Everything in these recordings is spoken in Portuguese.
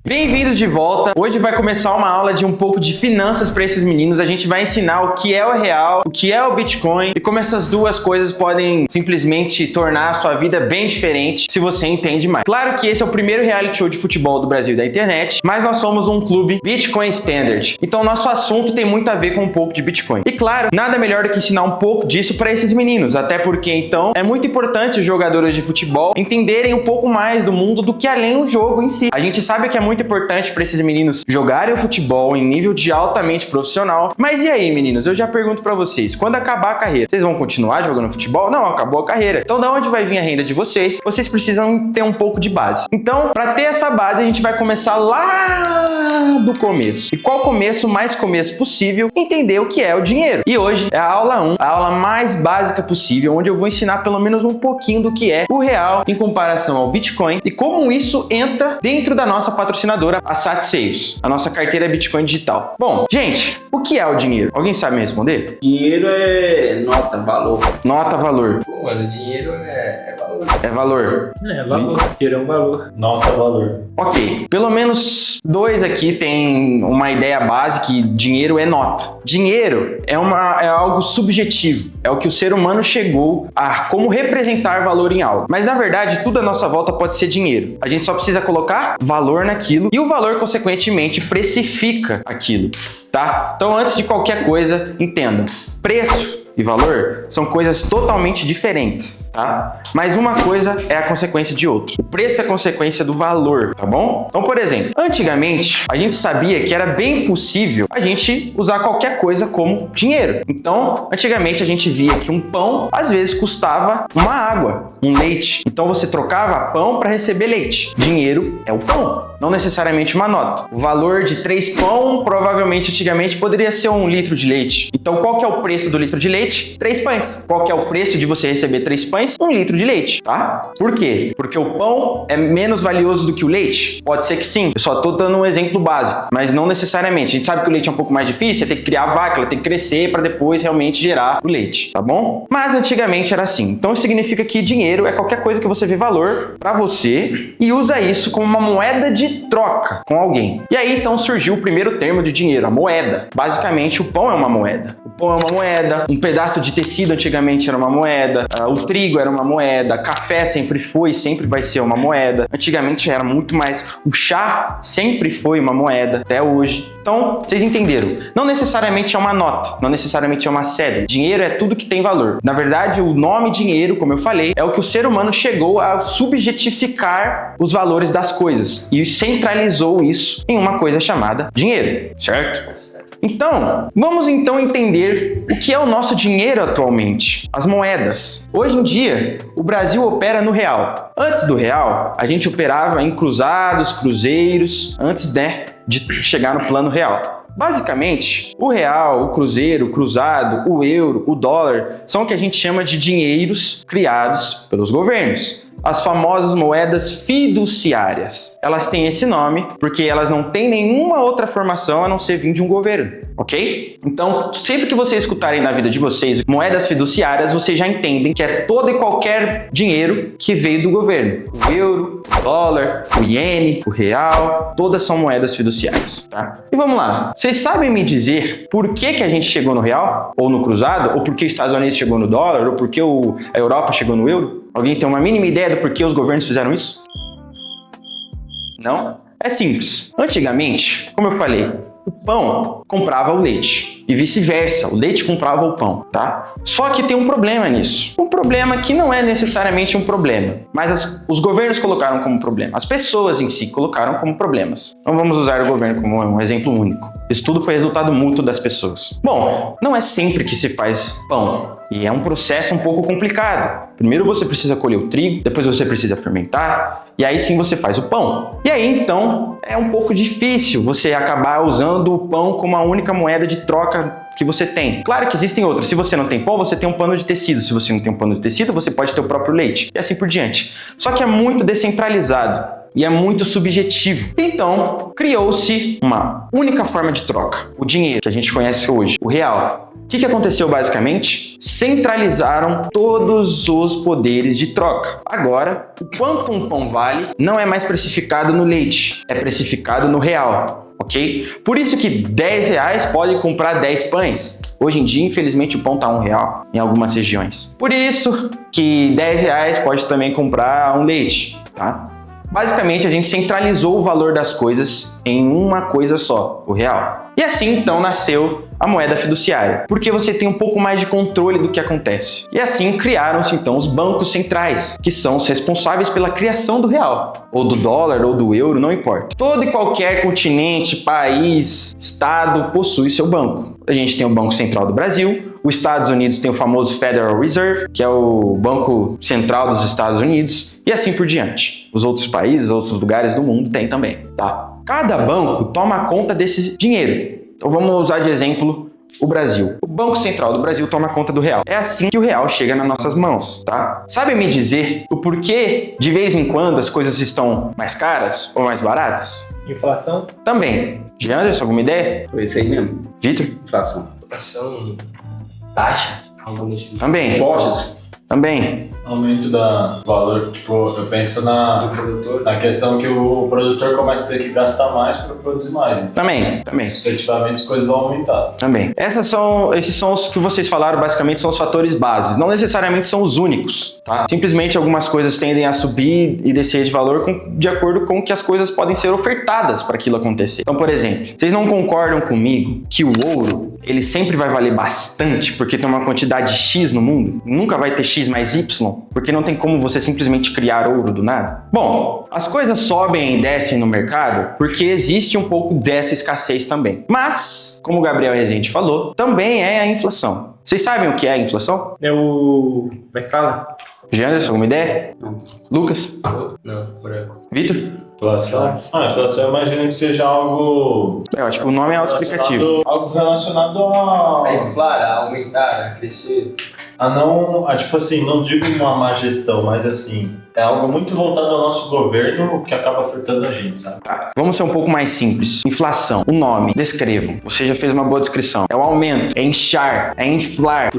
Bem-vindos de volta. Hoje vai começar uma aula de um pouco de finanças para esses meninos. A gente vai ensinar o que é o real, o que é o Bitcoin e como essas duas coisas podem simplesmente tornar a sua vida bem diferente se você entende mais. Claro que esse é o primeiro reality show de futebol do Brasil da internet, mas nós somos um clube Bitcoin Standard. Então nosso assunto tem muito a ver com um pouco de Bitcoin. E claro, nada melhor do que ensinar um pouco disso para esses meninos, até porque então é muito importante os jogadores de futebol entenderem um pouco mais do mundo do que além o jogo em si. A gente sabe que é muito importante para esses meninos jogarem o futebol em nível de altamente profissional. Mas e aí, meninos? Eu já pergunto para vocês, quando acabar a carreira, vocês vão continuar jogando futebol? Não, acabou a carreira. Então, da onde vai vir a renda de vocês? Vocês precisam ter um pouco de base. Então, para ter essa base, a gente vai começar lá do começo. E qual começo? Mais começo possível, entender o que é o dinheiro. E hoje é a aula 1, a aula mais básica possível, onde eu vou ensinar pelo menos um pouquinho do que é o real em comparação ao Bitcoin e como isso entra dentro da nossa patrocinadora, a SatSaves, a nossa carteira Bitcoin digital. Bom, gente, o que é o dinheiro? Alguém sabe me responder? Dinheiro é nota, valor. Nota, valor. Pô, mano, dinheiro é valor. É valor. É valor. Dinheiro é um valor. Nota, valor. Ok, pelo menos dois aqui tem uma ideia base que dinheiro é nota. Dinheiro é algo subjetivo, é o que o ser humano chegou a como representar valor em algo. Mas na verdade, tudo à nossa volta pode ser dinheiro. A gente só precisa colocar valor naquilo e o valor, consequentemente, precifica aquilo, tá? Então, antes de qualquer coisa, entenda, preço e valor são coisas totalmente diferentes, tá? Mas uma coisa é a consequência de outra. O preço é a consequência do valor, tá bom? Então, por exemplo, antigamente a gente sabia que era bem possível a gente usar qualquer coisa como dinheiro. Então, antigamente a gente via que um pão às vezes custava uma água, um leite. Então você trocava pão para receber leite. Dinheiro é o pão, não necessariamente uma nota. O valor de 3 pão provavelmente antigamente poderia ser 1 litro de leite. Então, qual que é o preço do litro de leite? 3 pães. Qual que é o preço de você receber 3 pães? 1 litro de leite, tá? Por quê? Porque o pão é menos valioso do que o leite? Pode ser que sim. Eu só tô dando um exemplo básico, mas não necessariamente. A gente sabe que o leite é um pouco mais difícil, você tem que criar a vaca, ela tem que crescer para depois realmente gerar o leite, tá bom? Mas antigamente era assim. Então significa que dinheiro é qualquer coisa que você vê valor para você e usa isso como uma moeda de troca com alguém. E aí então surgiu o primeiro termo de dinheiro, a moeda. Basicamente o pão é uma moeda. O pão é uma moeda, um pedaço de tecido antigamente era uma moeda, o trigo era uma moeda, café sempre foi e sempre vai ser uma moeda. Antigamente era muito mais, o chá sempre foi uma moeda, até hoje. Então, vocês entenderam? Não necessariamente é uma nota, não necessariamente é uma cédula. Dinheiro é tudo que tem valor. Na verdade, o nome dinheiro, como eu falei, é o que o ser humano chegou a subjetificar os valores das coisas e centralizou isso em uma coisa chamada dinheiro, certo? Então, vamos então entender o que é o nosso dinheiro atualmente, as moedas. Hoje em dia, o Brasil opera no real. Antes do real, a gente operava em cruzados, cruzeiros, antes, de chegar no plano real. Basicamente, o real, o cruzeiro, o cruzado, o euro, o dólar são o que a gente chama de dinheiros criados pelos governos. As famosas moedas fiduciárias. Elas têm esse nome porque elas não têm nenhuma outra formação a não ser vir de um governo, ok? Então, sempre que vocês escutarem na vida de vocês moedas fiduciárias, vocês já entendem que é todo e qualquer dinheiro que veio do governo. O euro, o dólar, o iene, o real, todas são moedas fiduciárias, tá? E vamos lá. Vocês sabem me dizer por que a gente chegou no real? Ou no cruzado? Ou por que os Estados Unidos chegou no dólar? Ou por que a Europa chegou no euro? Alguém tem uma mínima ideia do porquê os governos fizeram isso? Não? É simples. Antigamente, como eu falei, o pão comprava o leite e vice-versa, o leite comprava o pão, tá? Só que tem um problema nisso. Um problema que não é necessariamente um problema, mas os governos colocaram como problema. As pessoas em si colocaram como problemas. Então vamos usar o governo como um exemplo único. Isso tudo foi resultado mútuo das pessoas. Bom, não é sempre que se faz pão. E é um processo um pouco complicado. Primeiro você precisa colher o trigo, depois você precisa fermentar, e aí sim você faz o pão. E aí então é um pouco difícil você acabar usando o pão como a única moeda de troca que você tem. Claro que existem outras. Se você não tem pão, você tem um pano de tecido. Se você não tem um pano de tecido, você pode ter o próprio leite. E assim por diante. Só que é muito descentralizado. E é muito subjetivo. Então, criou-se uma única forma de troca. O dinheiro, que a gente conhece hoje. O real. O que aconteceu basicamente? Centralizaram todos os poderes de troca. Agora, o quanto um pão vale não é mais precificado no leite, é precificado no real, ok? Por isso que R$10 pode comprar 10 pães. Hoje em dia, infelizmente, o pão tá R$1 em algumas regiões. Por isso que R$10 pode também comprar um leite, tá? Basicamente, a gente centralizou o valor das coisas em uma coisa só, o real. E assim, então, nasceu a moeda fiduciária, porque você tem um pouco mais de controle do que acontece. E assim, criaram-se, então, os bancos centrais, que são os responsáveis pela criação do real, ou do dólar, ou do euro, não importa. Todo e qualquer continente, país, estado possui seu banco. A gente tem o Banco Central do Brasil, os Estados Unidos tem o famoso Federal Reserve, que é o Banco Central dos Estados Unidos, e assim por diante. Os outros países, outros lugares do mundo têm também, tá? Cada banco toma conta desse dinheiro. Então vamos usar de exemplo o Brasil. O Banco Central do Brasil toma conta do real. É assim que o real chega nas nossas mãos, tá? Sabe me dizer o porquê de vez em quando as coisas estão mais caras ou mais baratas? Inflação? Também. Anderson, alguma ideia? Foi isso aí mesmo. Vitor? Inflação. Inflação, taxa, algo desse Também. Impostos? Também. Aumento da valor, tipo, eu penso na questão que o produtor começa a ter que gastar mais para produzir mais. Então, Também. efetivamente, as coisas vão aumentar. Também. Esses são os que vocês falaram, basicamente, são os fatores bases. Não necessariamente são os únicos, tá? Simplesmente algumas coisas tendem a subir e descer de valor de acordo com que as coisas podem ser ofertadas para aquilo acontecer. Então, por exemplo, vocês não concordam comigo que o ouro, ele sempre vai valer bastante porque tem uma quantidade X no mundo? Nunca vai ter X mais Y? Porque não tem como você simplesmente criar ouro do nada? Bom, as coisas sobem e descem no mercado porque existe um pouco dessa escassez também. Mas, como o Gabriel Rezende falou, também é a inflação. Vocês sabem o que é a inflação? É o... como é que fala? Janderson, alguma ideia? Não. Lucas? Não, branco. Vitor? Inflação? Inflação eu imagino que seja algo... Eu acho que o nome é autoexplicativo. Algo relacionado a... A inflar, a aumentar, a crescer. Tipo assim, não digo uma má gestão, mas assim, é algo muito voltado ao nosso governo que acaba afetando a gente, sabe? Tá. Vamos ser um pouco mais simples. Inflação. O nome. Descrevam. Você já fez uma boa descrição. É o aumento. É inchar. É inflar.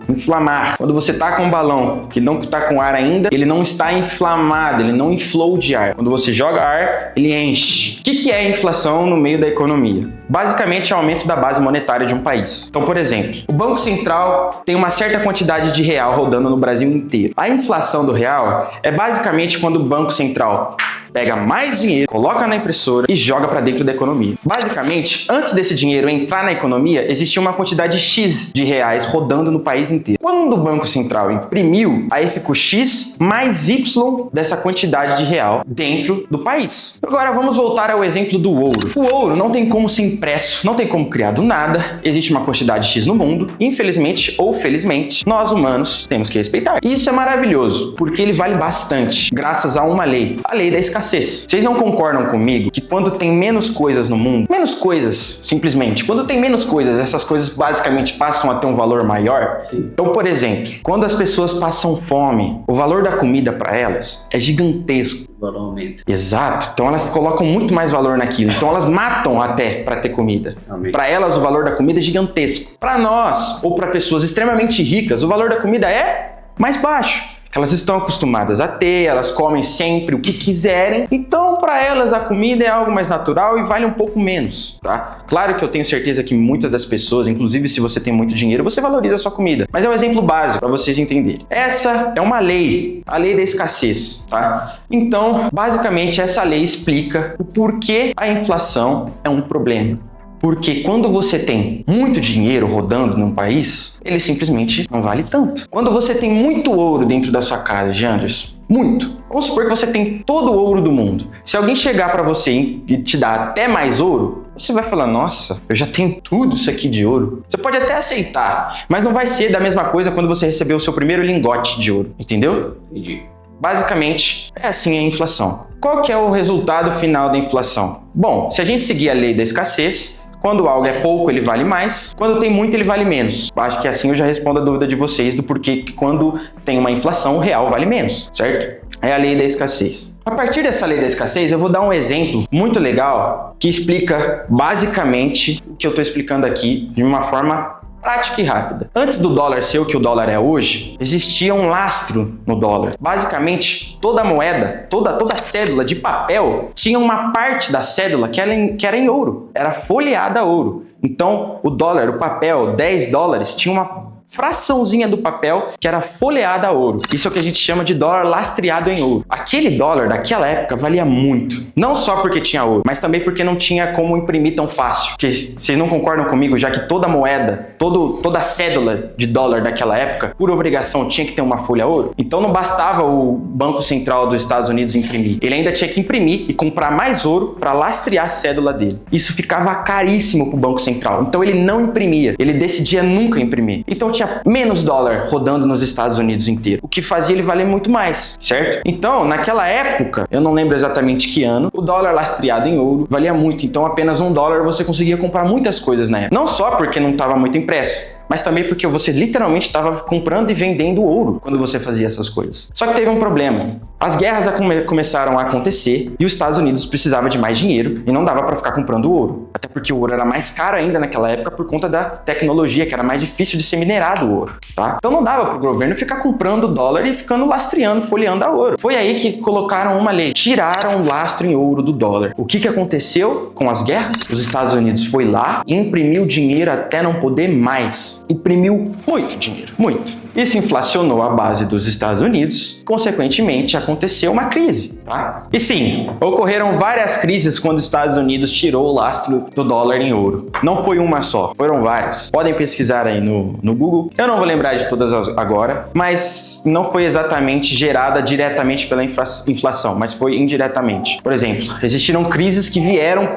Inflamar. Quando você tá com um balão que não tá com ar ainda, ele não está inflamado, ele não inflou de ar. Quando você joga ar, ele enche. O que é inflação no meio da economia? Basicamente é o aumento da base monetária de um país. Então, por exemplo, o Banco Central tem uma certa quantidade de real rodando no Brasil inteiro. A inflação do real é basicamente quando o Banco Central pega mais dinheiro, coloca na impressora e joga para dentro da economia. Basicamente, antes desse dinheiro entrar na economia, existia uma quantidade X de reais rodando no país inteiro. Quando o Banco Central imprimiu, aí ficou X mais Y dessa quantidade de real dentro do país. Agora vamos voltar ao exemplo do ouro. O ouro não tem como ser impresso, não tem como criar do nada, existe uma quantidade X no mundo, infelizmente ou felizmente, nós humanos temos que respeitar. E isso é maravilhoso, porque ele vale bastante, graças a uma lei, a lei da escassez. Vocês não concordam comigo que quando tem menos coisas no mundo, menos coisas, simplesmente, quando tem menos coisas, essas coisas basicamente passam a ter um valor maior? Sim. Então, por exemplo, quando as pessoas passam fome, o valor da comida para elas é gigantesco. O valor aumenta. Exato. Então elas colocam muito mais valor naquilo. Então elas matam até para ter comida. Para elas o valor da comida é gigantesco. Para nós ou para pessoas extremamente ricas, o valor da comida é mais baixo. Elas estão acostumadas a ter, elas comem sempre o que quiserem, então para elas a comida é algo mais natural e vale um pouco menos, tá? Claro que eu tenho certeza que muitas das pessoas, inclusive se você tem muito dinheiro, você valoriza a sua comida, mas é um exemplo básico para vocês entenderem. Essa é uma lei, a lei da escassez, tá? Então, basicamente essa lei explica o porquê a inflação é um problema. Porque quando você tem muito dinheiro rodando num país, ele simplesmente não vale tanto. Quando você tem muito ouro dentro da sua casa, Janderson, muito. Vamos supor que você tem todo o ouro do mundo. Se alguém chegar para você e te dar até mais ouro, você vai falar, nossa, eu já tenho tudo isso aqui de ouro. Você pode até aceitar, mas não vai ser da mesma coisa quando você receber o seu primeiro lingote de ouro, entendeu? Entendi. Basicamente, é assim a inflação. Qual que é o resultado final da inflação? Bom, se a gente seguir a lei da escassez, quando algo é pouco, ele vale mais. Quando tem muito, ele vale menos. Acho que assim eu já respondo a dúvida de vocês do porquê que quando tem uma inflação, o real vale menos, certo? É a lei da escassez. A partir dessa lei da escassez, eu vou dar um exemplo muito legal que explica basicamente o que eu estou explicando aqui de uma forma Prática e rápida. Antes do dólar ser o que o dólar é hoje, existia um lastro no dólar. Basicamente, toda moeda, toda cédula de papel tinha uma parte da cédula que era em ouro, era folheada a ouro. Então, o dólar, o papel, 10 dólares, tinha uma fraçãozinha do papel que era folheada a ouro. Isso é o que a gente chama de dólar lastreado em ouro. Aquele dólar daquela época valia muito. Não só porque tinha ouro, mas também porque não tinha como imprimir tão fácil. Porque vocês não concordam comigo, já que toda moeda, toda cédula de dólar daquela época, por obrigação, tinha que ter uma folha a ouro? Então não bastava o Banco Central dos Estados Unidos imprimir. Ele ainda tinha que imprimir e comprar mais ouro para lastrear a cédula dele. Isso ficava caríssimo para o Banco Central. Então ele não imprimia. Ele decidia nunca imprimir. Então tinha menos dólar rodando nos Estados Unidos inteiro, o que fazia ele valer muito mais, certo? Então, naquela época, eu não lembro exatamente que ano, o dólar lastreado em ouro valia muito, então apenas $1 você conseguia comprar muitas coisas na época. Não só porque não estava muito impresso, mas também porque você literalmente estava comprando e vendendo ouro quando você fazia essas coisas. Só que teve um problema. As guerras começaram a acontecer e os Estados Unidos precisavam de mais dinheiro e não dava para ficar comprando ouro. Até porque o ouro era mais caro ainda naquela época por conta da tecnologia, que era mais difícil de ser minerado o ouro, tá? Então não dava para o governo ficar comprando dólar e ficando lastreando, folheando a ouro. Foi aí que colocaram uma lei, tiraram o lastro em ouro do dólar. O que aconteceu com as guerras? Os Estados Unidos foi lá e imprimiu dinheiro até não poder mais. Imprimiu muito dinheiro, muito. Isso inflacionou a base dos Estados Unidos, consequentemente aconteceu uma crise, tá? E sim, ocorreram várias crises quando os Estados Unidos tirou o lastro do dólar em ouro. Não foi uma só, foram várias. Podem pesquisar aí no Google. Eu não vou lembrar de todas agora, mas não foi exatamente gerada diretamente pela inflação, mas foi indiretamente. Por exemplo, existiram crises que vieram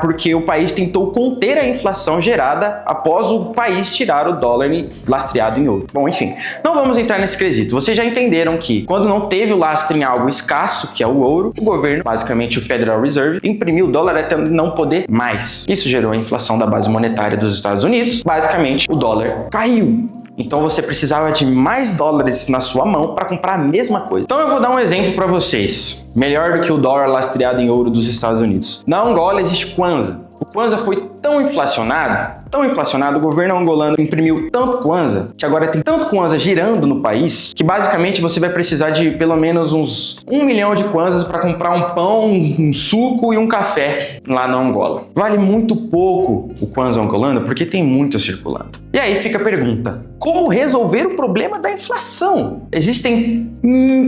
porque o país tentou conter a inflação gerada após o país tirar o dólar lastreado em ouro. Bom, enfim, não vamos entrar nesse quesito. Vocês já entenderam que quando não teve o lastro em algo escasso, que é o ouro, o governo, basicamente o Federal Reserve, imprimiu o dólar até não poder mais. Isso gerou a inflação da base monetária dos Estados Unidos. Basicamente, o dólar caiu. Então você precisava de mais dólares na sua mão para comprar a mesma coisa. Então eu vou dar um exemplo para vocês. Melhor do que o dólar lastreado em ouro dos Estados Unidos. Na Angola existe Kwanza. O Kwanza foi tão inflacionado, o governo angolano imprimiu tanto Kwanza, que agora tem tanto Kwanza girando no país, que basicamente você vai precisar de pelo menos uns 1 milhão de Kwanzas para comprar um pão, um suco e um café lá na Angola. Vale muito pouco o Kwanza angolano porque tem muito circulando. E aí fica a pergunta, como resolver o problema da inflação? Existem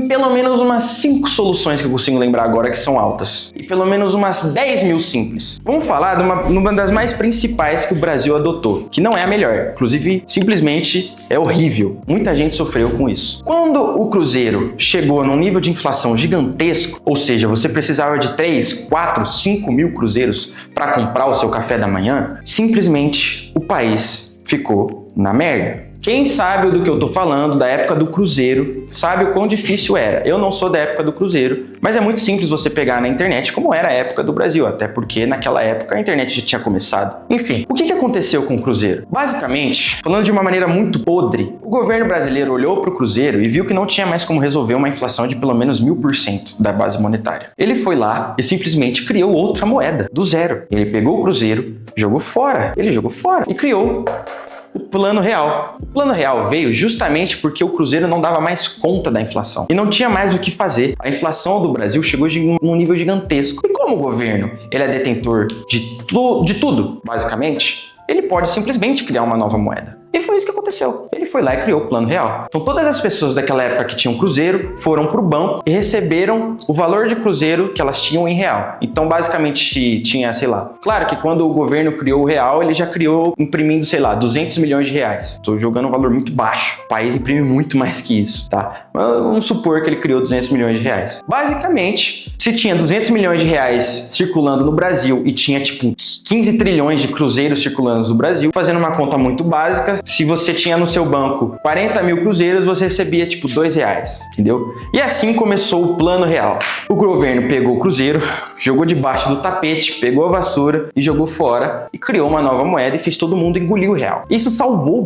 pelo menos umas 5 soluções que eu consigo lembrar agora que são altas. E pelo menos umas 10 mil simples. Vamos falar de uma das mais principais que o Brasil adotou, que não é a melhor. Inclusive, simplesmente é horrível. Muita gente sofreu com isso. Quando o Cruzeiro chegou num nível de inflação gigantesco, ou seja, você precisava de 3, 4, 5 mil cruzeiros para comprar o seu café da manhã, simplesmente o país ficou na merda. Quem sabe do que eu tô falando, da época do Cruzeiro, sabe o quão difícil era. Eu não sou da época do Cruzeiro, mas é muito simples você pegar na internet como era a época do Brasil, até porque naquela época a internet já tinha começado. Enfim, o que aconteceu com o Cruzeiro? Basicamente, falando de uma maneira muito podre, o governo brasileiro olhou pro Cruzeiro e viu que não tinha mais como resolver uma inflação de pelo menos 1000% da base monetária. Ele foi lá e simplesmente criou outra moeda, do zero. Ele pegou o Cruzeiro, jogou fora, e criou o Plano Real. O Plano Real veio justamente porque o Cruzeiro não dava mais conta da inflação e não tinha mais o que fazer. A inflação do Brasil chegou num nível gigantesco. E como o governo ele é detentor de tudo, basicamente, ele pode simplesmente criar uma nova moeda. E foi isso que aconteceu. Ele foi lá e criou o Plano Real. Então todas as pessoas daquela época que tinham cruzeiro foram pro banco e receberam o valor de cruzeiro que elas tinham em real. Então basicamente tinha, sei lá, claro que quando o governo criou o real, ele já criou imprimindo, sei lá, 200 milhões de reais. Tô jogando um valor muito baixo. O país imprime muito mais que isso, tá? Mas vamos supor que ele criou 200 milhões de reais. Basicamente, se tinha 200 milhões de reais circulando no Brasil e tinha tipo 15 trilhões de cruzeiros circulando no Brasil, fazendo uma conta muito básica, se você tinha no seu banco 40 mil cruzeiros, você recebia tipo R$2, entendeu? E assim começou o Plano Real. O governo pegou o cruzeiro, jogou debaixo do tapete, pegou a vassoura e jogou fora e criou uma nova moeda e fez todo mundo engolir o real. Isso salvou o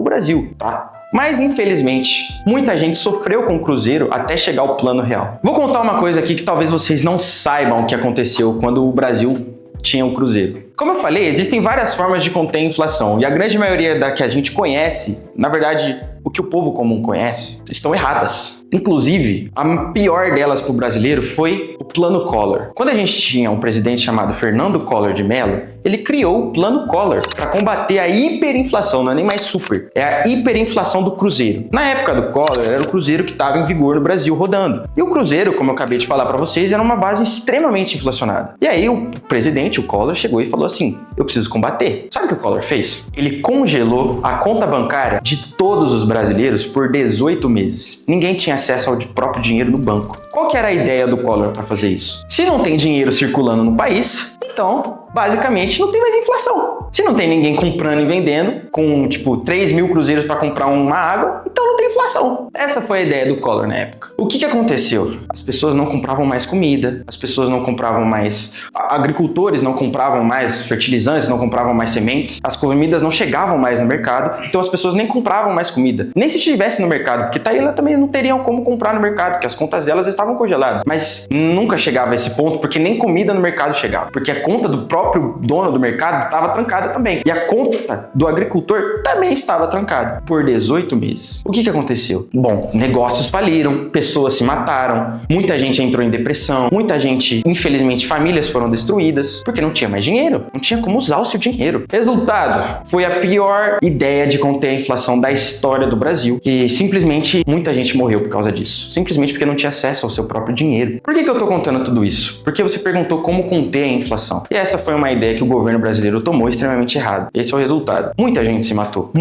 Brasil. Tá? Mas, infelizmente, muita gente sofreu com o Cruzeiro até chegar ao Plano Real. Vou contar uma coisa aqui que talvez vocês não saibam o que aconteceu quando o Brasil tinha o Cruzeiro. Como eu falei, existem várias formas de conter a inflação e a grande maioria da que a gente conhece, na verdade, o que o povo comum conhece, estão erradas. Inclusive, a pior delas para o brasileiro foi o Plano Collor. Quando a gente tinha um presidente chamado Fernando Collor de Mello, ele criou o Plano Collor para combater a hiperinflação, não é nem mais super, é a hiperinflação do Cruzeiro. Na época do Collor, era o Cruzeiro que estava em vigor no Brasil rodando. E o Cruzeiro, como eu acabei de falar para vocês, era uma base extremamente inflacionada. E aí o presidente, o Collor, chegou e falou assim, eu preciso combater. Sabe o que o Collor fez? Ele congelou a conta bancária de todos os brasileiros por 18 meses. Ninguém tinha acesso ao próprio dinheiro no banco. Qual que era a ideia do Collor para fazer isso? Se não tem dinheiro circulando no país, então, basicamente, não tem mais inflação. Se não tem ninguém comprando e vendendo, com, 3 mil cruzeiros para comprar uma água, então não tem inflação. Essa foi a ideia do Collor na época. O que aconteceu? As pessoas não compravam mais comida, as pessoas não compravam mais... Agricultores não compravam mais fertilizantes, não compravam mais sementes, as comidas não chegavam mais no mercado, então as pessoas nem compravam mais comida. Nem se estivesse no mercado, porque tá aí elas também não teriam como comprar no mercado, porque as contas delas estavam congeladas. Mas nunca chegava a esse ponto, porque nem comida no mercado chegava. Porque a conta do próprio dono do mercado estava trancada também. E a conta do agricultor também estava trancada por 18 meses. O que aconteceu? Bom, negócios faliram, pessoas se mataram, muita gente entrou em depressão, muita gente, infelizmente, famílias foram destruídas, porque não tinha mais dinheiro, não tinha como usar o seu dinheiro. Resultado, foi a pior ideia de conter a inflação da história do Brasil e simplesmente muita gente morreu por causa disso. Simplesmente porque não tinha acesso ao seu próprio dinheiro. Por que eu tô contando tudo isso? Porque você perguntou como conter a inflação. E essa foi uma ideia que o governo brasileiro tomou extremamente errado. Esse é o resultado. Muita gente se matou.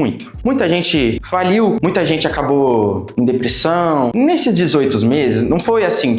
Muita gente faliu, muita gente acabou em depressão. Nesses 18 meses, não foi assim,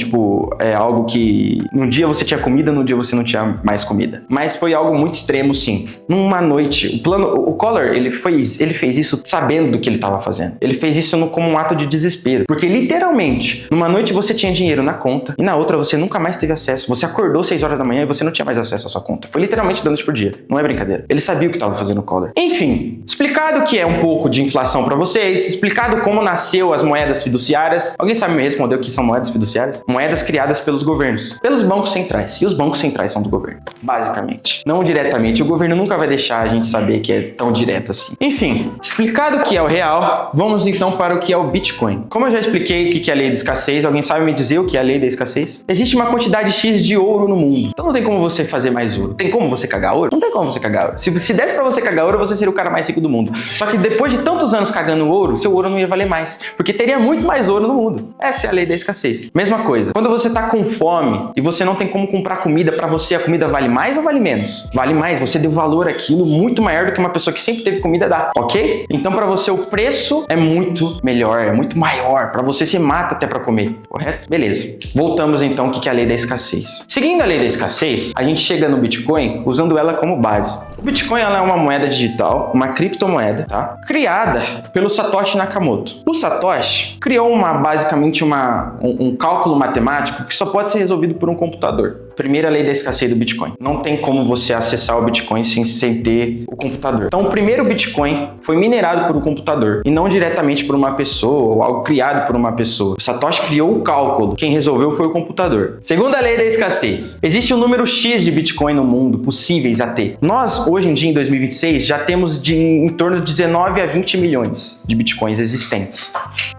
algo que num dia você tinha comida, no dia você não tinha mais comida. Mas foi algo muito extremo, sim. Numa noite, o Collor, ele fez isso sabendo do que ele estava fazendo. Ele fez isso como um ato de desespero. Porque literalmente, numa noite você tinha dinheiro na conta e na outra você nunca mais teve acesso. Você acordou 6 horas da manhã e você não tinha mais acesso à sua conta. Foi literalmente da noite por dia. Não é brincadeira. Ele sabia o que estava fazendo o Collor. Enfim, explicado o que é um pouco de inflação para vocês, explicado como nasceu as moedas fiduciárias. Alguém sabe me responder o que são moedas fiduciárias? Moedas criadas pelos governos, pelos bancos centrais. E os bancos centrais são do governo, basicamente. Não diretamente. O governo nunca vai deixar a gente saber que é tão direto assim. Enfim, explicado o que é o real, vamos então para o que é o Bitcoin. Como eu já expliquei o que é a lei da escassez, alguém sabe me dizer o que é a lei da escassez? Existe uma quantidade X de ouro no mundo. Então não tem como você fazer mais ouro. Tem como você cagar ouro? Não tem como você cagar ouro. Se desse pra você cagar ouro, você seria o cara mais rico do mundo. Só que depois de tantos anos cagando ouro, seu ouro não ia valer mais. Porque teria muito mais ouro no mundo. Essa é a lei da escassez. Mesma coisa. Quando você tá com fome e você não tem como comprar comida pra você, a comida vale mais ou vale menos? Vale mais. Você deu valor àquilo muito maior do que uma pessoa que sempre teve comida dá. Ok? Então pra você o preço é muito melhor, é muito maior. Pra você mata até pra comer. Correto? Beleza. Voltamos então ao que é a lei da escassez. Seguindo a lei da escassez, a gente chega no Bitcoin usando ela como base. O Bitcoin ela é uma moeda digital, uma criptomoeda, tá? Criada pelo Satoshi Nakamoto. O Satoshi criou basicamente um cálculo matemático que só pode ser resolvido por um computador. Primeira lei da escassez do Bitcoin. Não tem como você acessar o Bitcoin sem ter o computador. Então, o primeiro Bitcoin foi minerado por um computador e não diretamente por uma pessoa ou algo criado por uma pessoa. O Satoshi criou o cálculo. Quem resolveu foi o computador. Segunda lei da escassez. Existe um número X de Bitcoin no mundo possíveis a ter. Nós, hoje em dia, em 2026, já temos em torno de 19 a 20 milhões de Bitcoins existentes.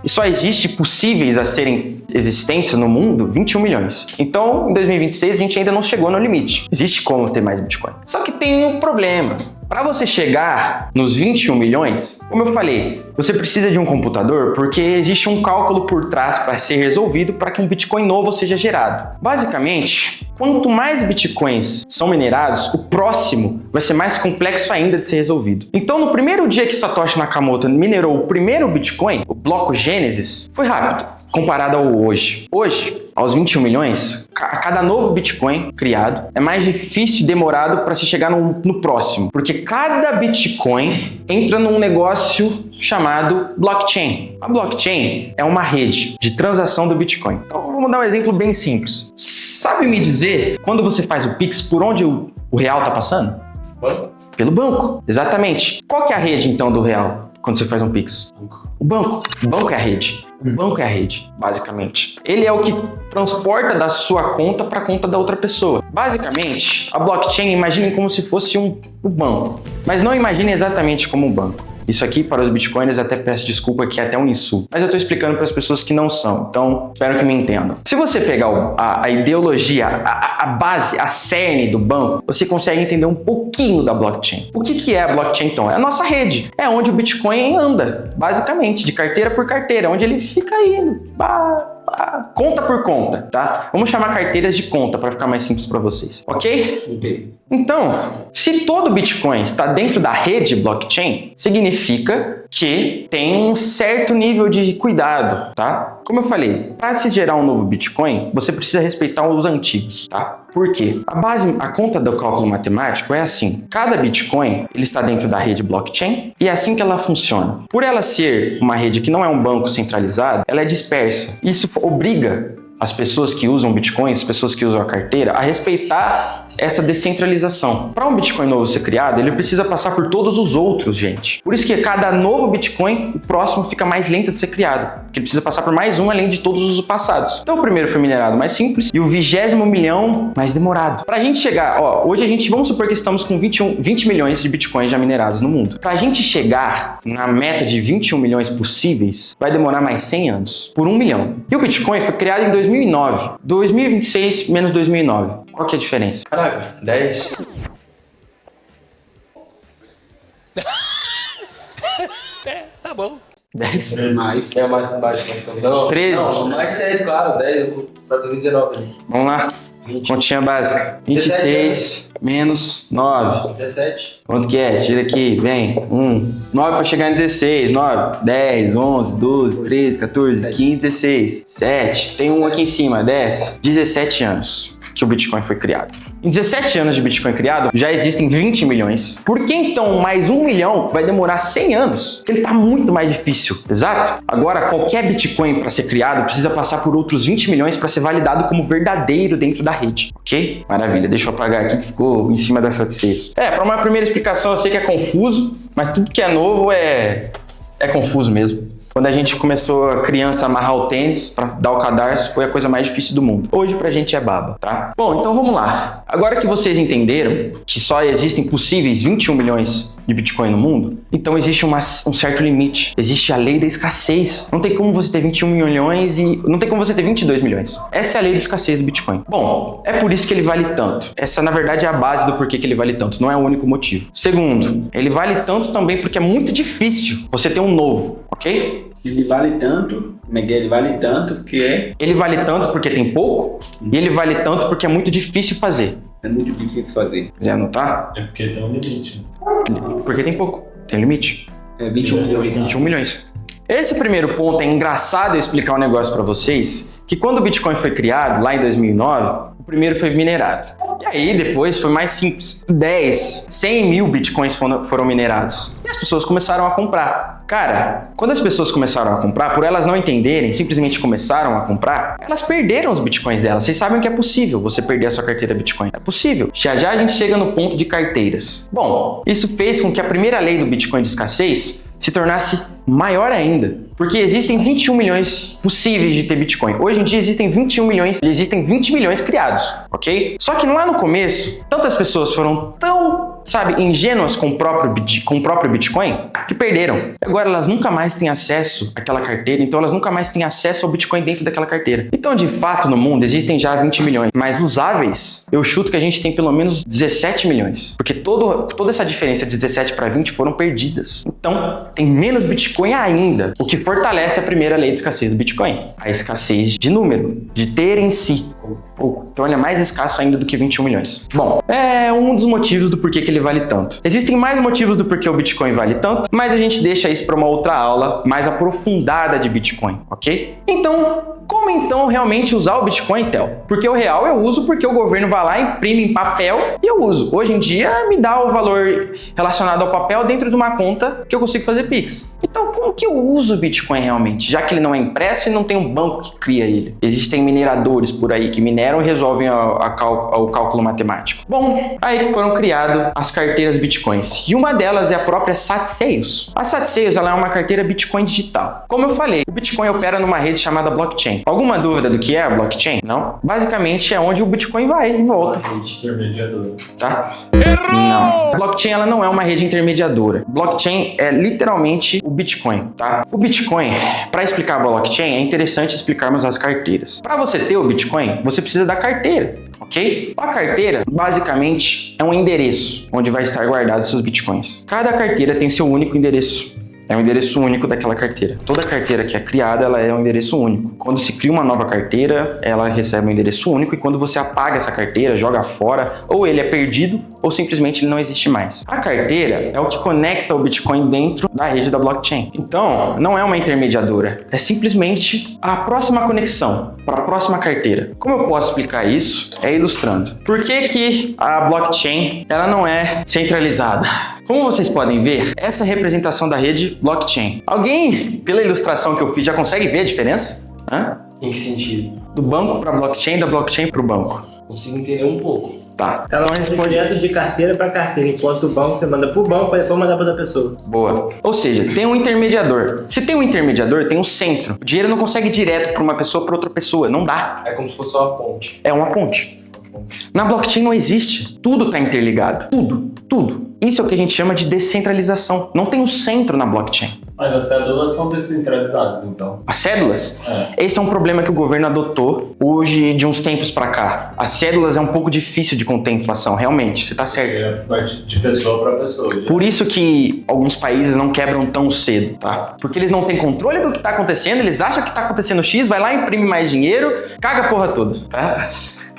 E só existe possíveis a serem existentes no mundo 21 milhões. Então, em 2026, a gente ainda não chegou no limite. Existe como ter mais Bitcoin. Só que tem um problema. Para você chegar nos 21 milhões, como eu falei, você precisa de um computador porque existe um cálculo por trás para ser resolvido para que um Bitcoin novo seja gerado. Basicamente, quanto mais Bitcoins são minerados, o próximo vai ser mais complexo ainda de ser resolvido. Então, no primeiro dia que Satoshi Nakamoto minerou o primeiro Bitcoin, o bloco Gênesis, foi rápido comparado ao hoje. Hoje, aos 21 milhões, a cada novo Bitcoin criado, é mais difícil e demorado para se chegar no próximo, porque cada Bitcoin entra num negócio chamado blockchain. A blockchain é uma rede de transação do Bitcoin. Então, vamos dar um exemplo bem simples. Sabe me dizer, quando você faz o Pix, por onde o real está passando? Banco? Pelo banco, exatamente. Qual que é a rede, então, do real? quando você faz um Pix? O banco. O banco é a rede. O banco é a rede, basicamente. Ele é o que transporta da sua conta para a conta da outra pessoa. Basicamente, a blockchain imaginem como se fosse um banco, mas não imagine exatamente como um banco. Isso aqui, para os bitcoiners, até peço desculpa que é até um insulto. Mas eu estou explicando para as pessoas que não são. Então, espero que me entendam. Se você pegar a ideologia, a base, a cerne do banco, você consegue entender um pouquinho da blockchain. O que é a blockchain, então? É a nossa rede. É onde o Bitcoin anda, basicamente, de carteira por carteira, onde ele fica indo. Conta por conta, tá? Vamos chamar carteiras de conta para ficar mais simples para vocês, ok? Então, se todo Bitcoin está dentro da rede blockchain, significa que tem um certo nível de cuidado, tá? Como eu falei, para se gerar um novo Bitcoin, você precisa respeitar os antigos, tá? Por quê? A conta do cálculo matemático é assim: cada Bitcoin ele está dentro da rede blockchain e é assim que ela funciona. Por ela ser uma rede que não é um banco centralizado, ela é dispersa. Isso obriga as pessoas que usam Bitcoin, as pessoas que usam a carteira, a respeitar essa descentralização. Para um Bitcoin novo ser criado, ele precisa passar por todos os outros, gente. Por isso que cada novo Bitcoin, o próximo fica mais lento de ser criado, porque ele precisa passar por mais um além de todos os passados. Então o primeiro foi minerado mais simples e o 20º milhão mais demorado. Para a gente chegar, hoje vamos supor que estamos com 20 milhões de Bitcoins já minerados no mundo. Para a gente chegar na meta de 21 milhões possíveis, vai demorar mais 100 anos, por 1 milhão. E o Bitcoin foi criado em 2009. 2026 menos 2009. Qual que é a diferença? Caraca, 10. Tá bom. 10? Mais. É a matemática, então. Não, 13? Não, mais de 10, claro. 10 para 2019. Vamos lá. 20. Continha básica. 26 menos 9. 17. Quanto que é? Tira aqui, vem. 9 para chegar em 16. 9, 10, 11, 12, 13, 14, 15, 16. 7. Tem um aqui em cima, 10. 17 anos que o Bitcoin foi criado. Em 17 anos de Bitcoin criado, já existem 20 milhões. Por que então mais 1 milhão vai demorar 100 anos? Porque ele está muito mais difícil, exato? Agora, qualquer Bitcoin para ser criado precisa passar por outros 20 milhões para ser validado como verdadeiro dentro da rede, ok? Maravilha, deixa eu apagar aqui que ficou em cima dessa de 6. Para uma primeira explicação, eu sei que é confuso, mas tudo que é novo é confuso mesmo. Quando a gente começou, a criança, a amarrar o tênis para dar o cadarço, foi a coisa mais difícil do mundo. Hoje pra gente é baba, tá? Bom, então vamos lá. Agora que vocês entenderam que só existem possíveis 21 milhões de Bitcoin no mundo, então existe um certo limite. Existe a lei da escassez. Não tem como você ter 21 milhões e não tem como você ter 22 milhões. Essa é a lei da escassez do Bitcoin. Bom, é por isso que ele vale tanto. Essa, na verdade, é a base do porquê que ele vale tanto. Não é o único motivo. Segundo, ele vale tanto também porque é muito difícil você ter um novo, ok? Ele vale tanto, ele vale tanto que Ele vale tanto porque tem pouco e ele vale tanto porque é muito difícil fazer. é muito difícil fazer. Quiser anotar? É porque tem um limite. Porque tem pouco. Tem limite. É 21 milhões. 21 milhões. Esse primeiro ponto é engraçado eu explicar um negócio para vocês, que quando o Bitcoin foi criado, lá em 2009, o primeiro foi minerado. E aí depois foi mais simples. 100 mil Bitcoins foram minerados. E as pessoas começaram a comprar. Cara, quando as pessoas começaram a comprar, por elas não entenderem, simplesmente começaram a comprar, elas perderam os Bitcoins delas. Vocês sabem que é possível você perder a sua carteira Bitcoin. É possível. Já já a gente chega no ponto de carteiras. Bom, isso fez com que a primeira lei do Bitcoin de escassez se tornasse maior ainda, porque existem 21 milhões possíveis de ter Bitcoin. Hoje em dia existem 21 milhões, existem 20 milhões criados, ok? Só que lá no começo, tantas pessoas foram tão, ingênuas com o próprio Bitcoin, que perderam. Agora elas nunca mais têm acesso àquela carteira, então elas nunca mais têm acesso ao Bitcoin dentro daquela carteira. Então, de fato, no mundo existem já 20 milhões, mas usáveis, eu chuto que a gente tem pelo menos 17 milhões, porque toda essa diferença de 17 para 20 foram perdidas. Então, tem menos Bitcoin ainda, o que fortalece a primeira lei de escassez do Bitcoin. A escassez de número, de ter em si. Então ele é mais escasso ainda do que 21 milhões. Bom, é um dos motivos do porquê que ele vale tanto. Existem mais motivos do porquê o Bitcoin vale tanto, mas a gente deixa isso para uma outra aula mais aprofundada de Bitcoin, ok? Então, como então realmente usar o Bitcoin, Theo? Porque o real eu uso porque o governo vai lá, imprime em papel e eu uso. Hoje em dia me dá o valor relacionado ao papel dentro de uma conta que eu consigo fazer Pix. Então como que eu uso o Bitcoin realmente? Já que ele não é impresso e não tem um banco que cria ele. Existem mineradores por aí que mineram mineram e resolvem o cálculo matemático. Bom, aí que foram criadas as carteiras Bitcoins. E uma delas é a própria Satseus. A Satseus, ela é uma carteira Bitcoin digital. Como eu falei, o Bitcoin opera numa rede chamada blockchain. Alguma dúvida do que é a blockchain? Não? Basicamente é onde o Bitcoin vai e volta. Uma rede intermediadora. Tá? Não. A blockchain, ela não é uma rede intermediadora. Blockchain é literalmente o Bitcoin, tá? O Bitcoin, para explicar a blockchain, é interessante explicarmos as carteiras. Para você ter o Bitcoin, você precisa da carteira, ok? A carteira, basicamente, é um endereço onde vai estar guardados seus Bitcoins. Cada carteira tem seu único endereço. É um endereço único daquela carteira. Toda carteira que é criada, ela é um endereço único. Quando se cria uma nova carteira, ela recebe um endereço único, e quando você apaga essa carteira, joga fora, ou ele é perdido, ou simplesmente ele não existe mais. A carteira é o que conecta o Bitcoin dentro da rede da blockchain. Então, não é uma intermediadora. É simplesmente a próxima conexão para a próxima carteira. Como eu posso explicar isso? É ilustrando. Por que a blockchain, ela não é centralizada? Como vocês podem ver, essa representação da rede blockchain. Alguém, pela ilustração que eu fiz, já consegue ver a diferença? Em que sentido? Do banco para blockchain, da blockchain para o banco. Consigo entender um pouco. Tá. Ela responde direto de carteira para carteira, enquanto o banco você manda pro banco para depois mandar para outra pessoa. Boa. Ou seja, tem um intermediador. Se tem um intermediador, tem um centro. O dinheiro não consegue ir direto para uma pessoa para outra pessoa. Não dá. É como se fosse uma ponte. É uma ponte. Na blockchain não existe. Tudo está interligado. Tudo. Isso é o que a gente chama de descentralização. Não tem um centro na blockchain. Mas as cédulas são descentralizadas, então. As cédulas? É. Esse é um problema que o governo adotou hoje, de uns tempos para cá. As cédulas é um pouco difícil de conter a inflação, realmente, você tá certo. Vai de pessoa para pessoa. Por isso que alguns países não quebram tão cedo, tá? Porque eles não têm controle do que tá acontecendo, eles acham que tá acontecendo X, vai lá, imprime mais dinheiro, caga a porra toda, tá?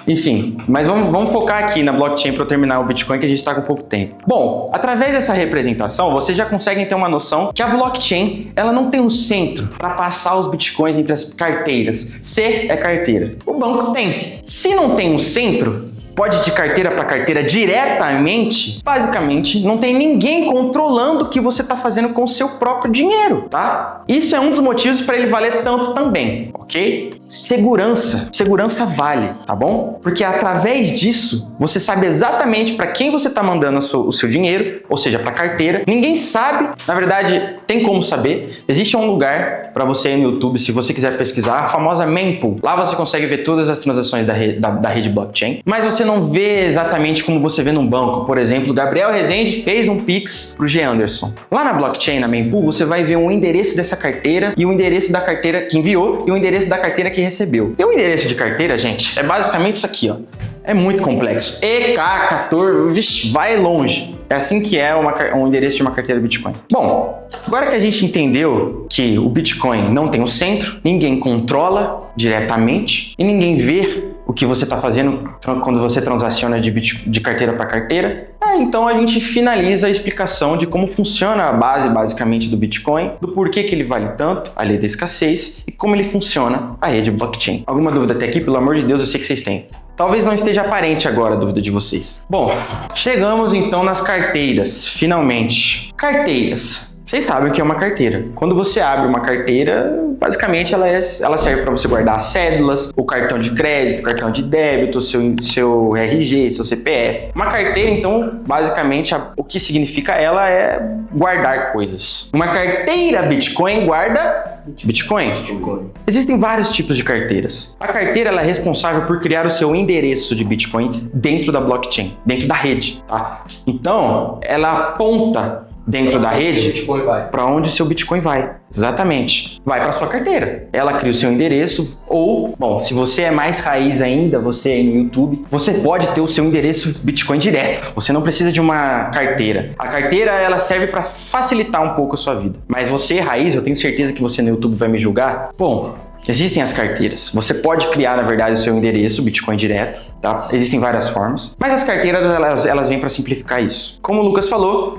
Enfim, mas vamos focar aqui na blockchain para eu terminar o Bitcoin, que a gente está com pouco tempo. Bom, através dessa representação, vocês já conseguem ter uma noção que a blockchain, ela não tem um centro para passar os Bitcoins entre as carteiras. C é carteira. O banco tem. Se não tem um centro, pode ir de carteira para carteira diretamente, basicamente não tem ninguém controlando o que você está fazendo com o seu próprio dinheiro, tá? Isso é um dos motivos para ele valer tanto também, ok? Segurança vale, tá bom? Porque através disso, você sabe exatamente para quem você está mandando o seu dinheiro, ou seja, para carteira. Ninguém sabe, na verdade, tem como saber. Existe um lugar para você ir no YouTube, se você quiser pesquisar, a famosa mempool. Lá você consegue ver todas as transações da rede blockchain, mas você não vê exatamente como você vê num banco. Por exemplo, o Gabriel Rezende fez um Pix pro G. Anderson. Lá na blockchain, na mempool, você vai ver um endereço dessa carteira e o endereço da carteira que enviou e o endereço da carteira que recebeu. E o endereço de carteira, gente, é basicamente isso aqui, ó. É muito complexo. EK14, vixe, vai longe. É assim que é um endereço de uma carteira Bitcoin. Bom, agora que a gente entendeu que o Bitcoin não tem um centro, ninguém controla diretamente e ninguém vê o que você está fazendo quando você transaciona de carteira para carteira, então a gente finaliza a explicação de como funciona a base, basicamente, do Bitcoin, do porquê que ele vale tanto, a lei da escassez, e como ele funciona a rede blockchain. Alguma dúvida até aqui? Pelo amor de Deus, eu sei que vocês têm. Talvez não esteja aparente agora a dúvida de vocês. Bom, chegamos então nas carteiras, finalmente. Carteiras. Vocês sabem o que é uma carteira. Quando você abre uma carteira, basicamente ela serve para você guardar as cédulas, o cartão de crédito, o cartão de débito, seu RG, seu CPF. Uma carteira, então, basicamente, o que significa ela é guardar coisas. Uma carteira Bitcoin guarda Bitcoin. Existem vários tipos de carteiras. A carteira ela é responsável por criar o seu endereço de Bitcoin dentro da blockchain, dentro da rede, tá? Então, ela aponta dentro da rede para onde o seu Bitcoin vai. Exatamente. Vai para sua carteira. Ela cria o seu endereço ou, bom, se você é mais raiz ainda, você aí no YouTube, você pode ter o seu endereço Bitcoin direto. Você não precisa de uma carteira. A carteira, ela serve para facilitar um pouco a sua vida. Mas você, raiz, eu tenho certeza que você no YouTube vai me julgar. Bom, existem as carteiras. Você pode criar, na verdade, o seu endereço Bitcoin direto, tá? Existem várias formas. Mas as carteiras, elas vêm para simplificar isso. Como o Lucas falou,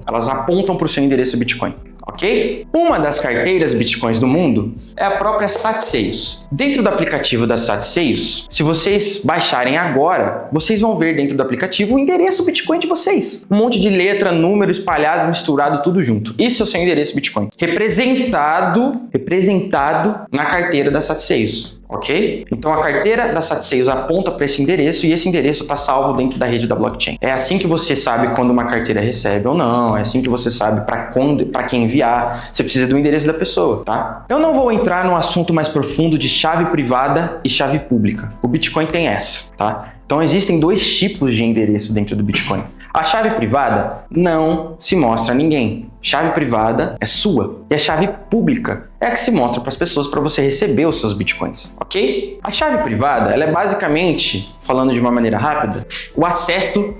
elas apontam para o seu endereço Bitcoin. Ok? Uma das carteiras Bitcoins do mundo é a própria Satseus. Dentro do aplicativo da Satseus, se vocês baixarem agora, vocês vão ver dentro do aplicativo o endereço Bitcoin de vocês. Um monte de letra, número espalhado, misturado, tudo junto. Isso é o seu endereço Bitcoin. Representado na carteira da Satseus. ok? Então a carteira da SatSales aponta para esse endereço e esse endereço está salvo dentro da rede da blockchain. É assim que você sabe quando uma carteira recebe ou não, é assim que você sabe para quem enviar. Você precisa do endereço da pessoa, tá? Eu não vou entrar num assunto mais profundo de chave privada e chave pública. O Bitcoin tem essa, tá? Então existem 2 tipos de endereço dentro do Bitcoin. A chave privada não se mostra a ninguém. Chave privada é sua. E a chave pública é a que se mostra para as pessoas para você receber os seus bitcoins, ok? A chave privada, ela é basicamente, falando de uma maneira rápida, o acesso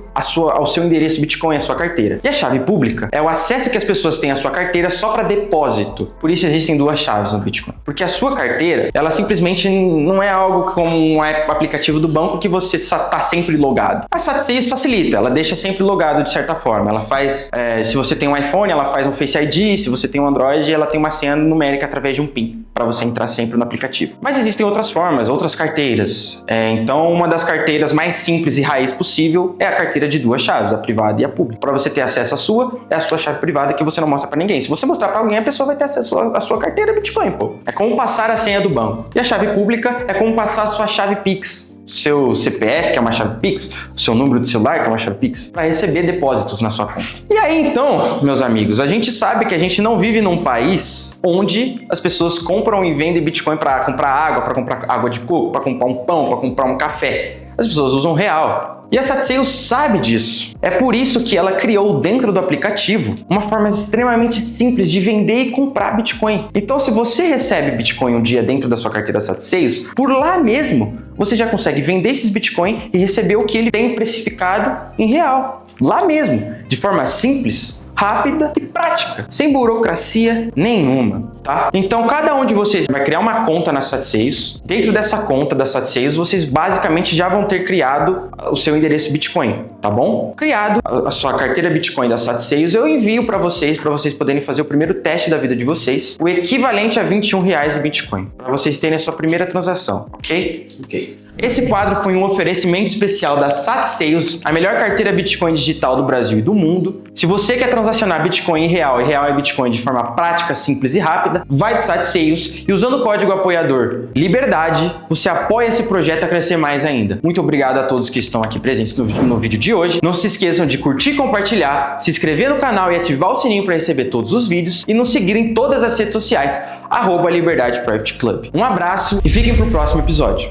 ao seu endereço Bitcoin, à sua carteira. E a chave pública é o acesso que as pessoas têm à sua carteira só para depósito. Por isso existem 2 chaves no Bitcoin. Porque a sua carteira, ela simplesmente não é algo como um aplicativo do banco que você está sempre logado. A SatSales facilita, ela deixa sempre logado de certa forma. Ela faz, se você tem um iPhone, ela faz um Face ID, se você tem um Android, ela tem uma senha numérica através de um PIN, para você entrar sempre no aplicativo. Mas existem outras formas, outras carteiras. Então, uma das carteiras mais simples e raiz possível é a carteira de 2 chaves, a privada e a pública. Para você ter acesso à sua, é a sua chave privada que você não mostra para ninguém. Se você mostrar para alguém, a pessoa vai ter acesso à sua carteira Bitcoin, pô. É como passar a senha do banco. E a chave pública é como passar a sua chave Pix. Seu CPF, que é uma chave Pix, o seu número de celular, que é uma chave Pix, para receber depósitos na sua conta. E aí, então, meus amigos, a gente sabe que a gente não vive num país onde as pessoas compram e vendem Bitcoin para comprar água de coco, para comprar um pão, para comprar um café. As pessoas usam real. E a SatSales sabe disso. É por isso que ela criou dentro do aplicativo uma forma extremamente simples de vender e comprar Bitcoin. Então, se você recebe Bitcoin um dia dentro da sua carteira SatSales, por lá mesmo, você já consegue vender esses Bitcoin e receber o que ele tem precificado em real. Lá mesmo, de forma simples, rápida e prática, sem burocracia nenhuma, tá? Então, cada um de vocês vai criar uma conta na SatSales. Dentro dessa conta da SatSales, vocês basicamente já vão ter criado o seu endereço Bitcoin, tá bom? Criado a sua carteira Bitcoin da SatSales, eu envio para vocês poderem fazer o primeiro teste da vida de vocês, o equivalente a R$21 em Bitcoin, para vocês terem a sua primeira transação, ok? Ok. Esse quadro foi um oferecimento especial da SatSales, a melhor carteira Bitcoin digital do Brasil e do mundo. Se você quer transacionar Bitcoin em real e real em Bitcoin de forma prática, simples e rápida, vai de SatSales e usando o código apoiador LIBERDADE, você apoia esse projeto a crescer mais ainda. Muito obrigado a todos que estão aqui presentes no vídeo de hoje. Não se esqueçam de curtir, compartilhar, se inscrever no canal e ativar o sininho para receber todos os vídeos e nos seguir em todas as redes sociais, @Liberdade Private Club. Um abraço e fiquem pro próximo episódio.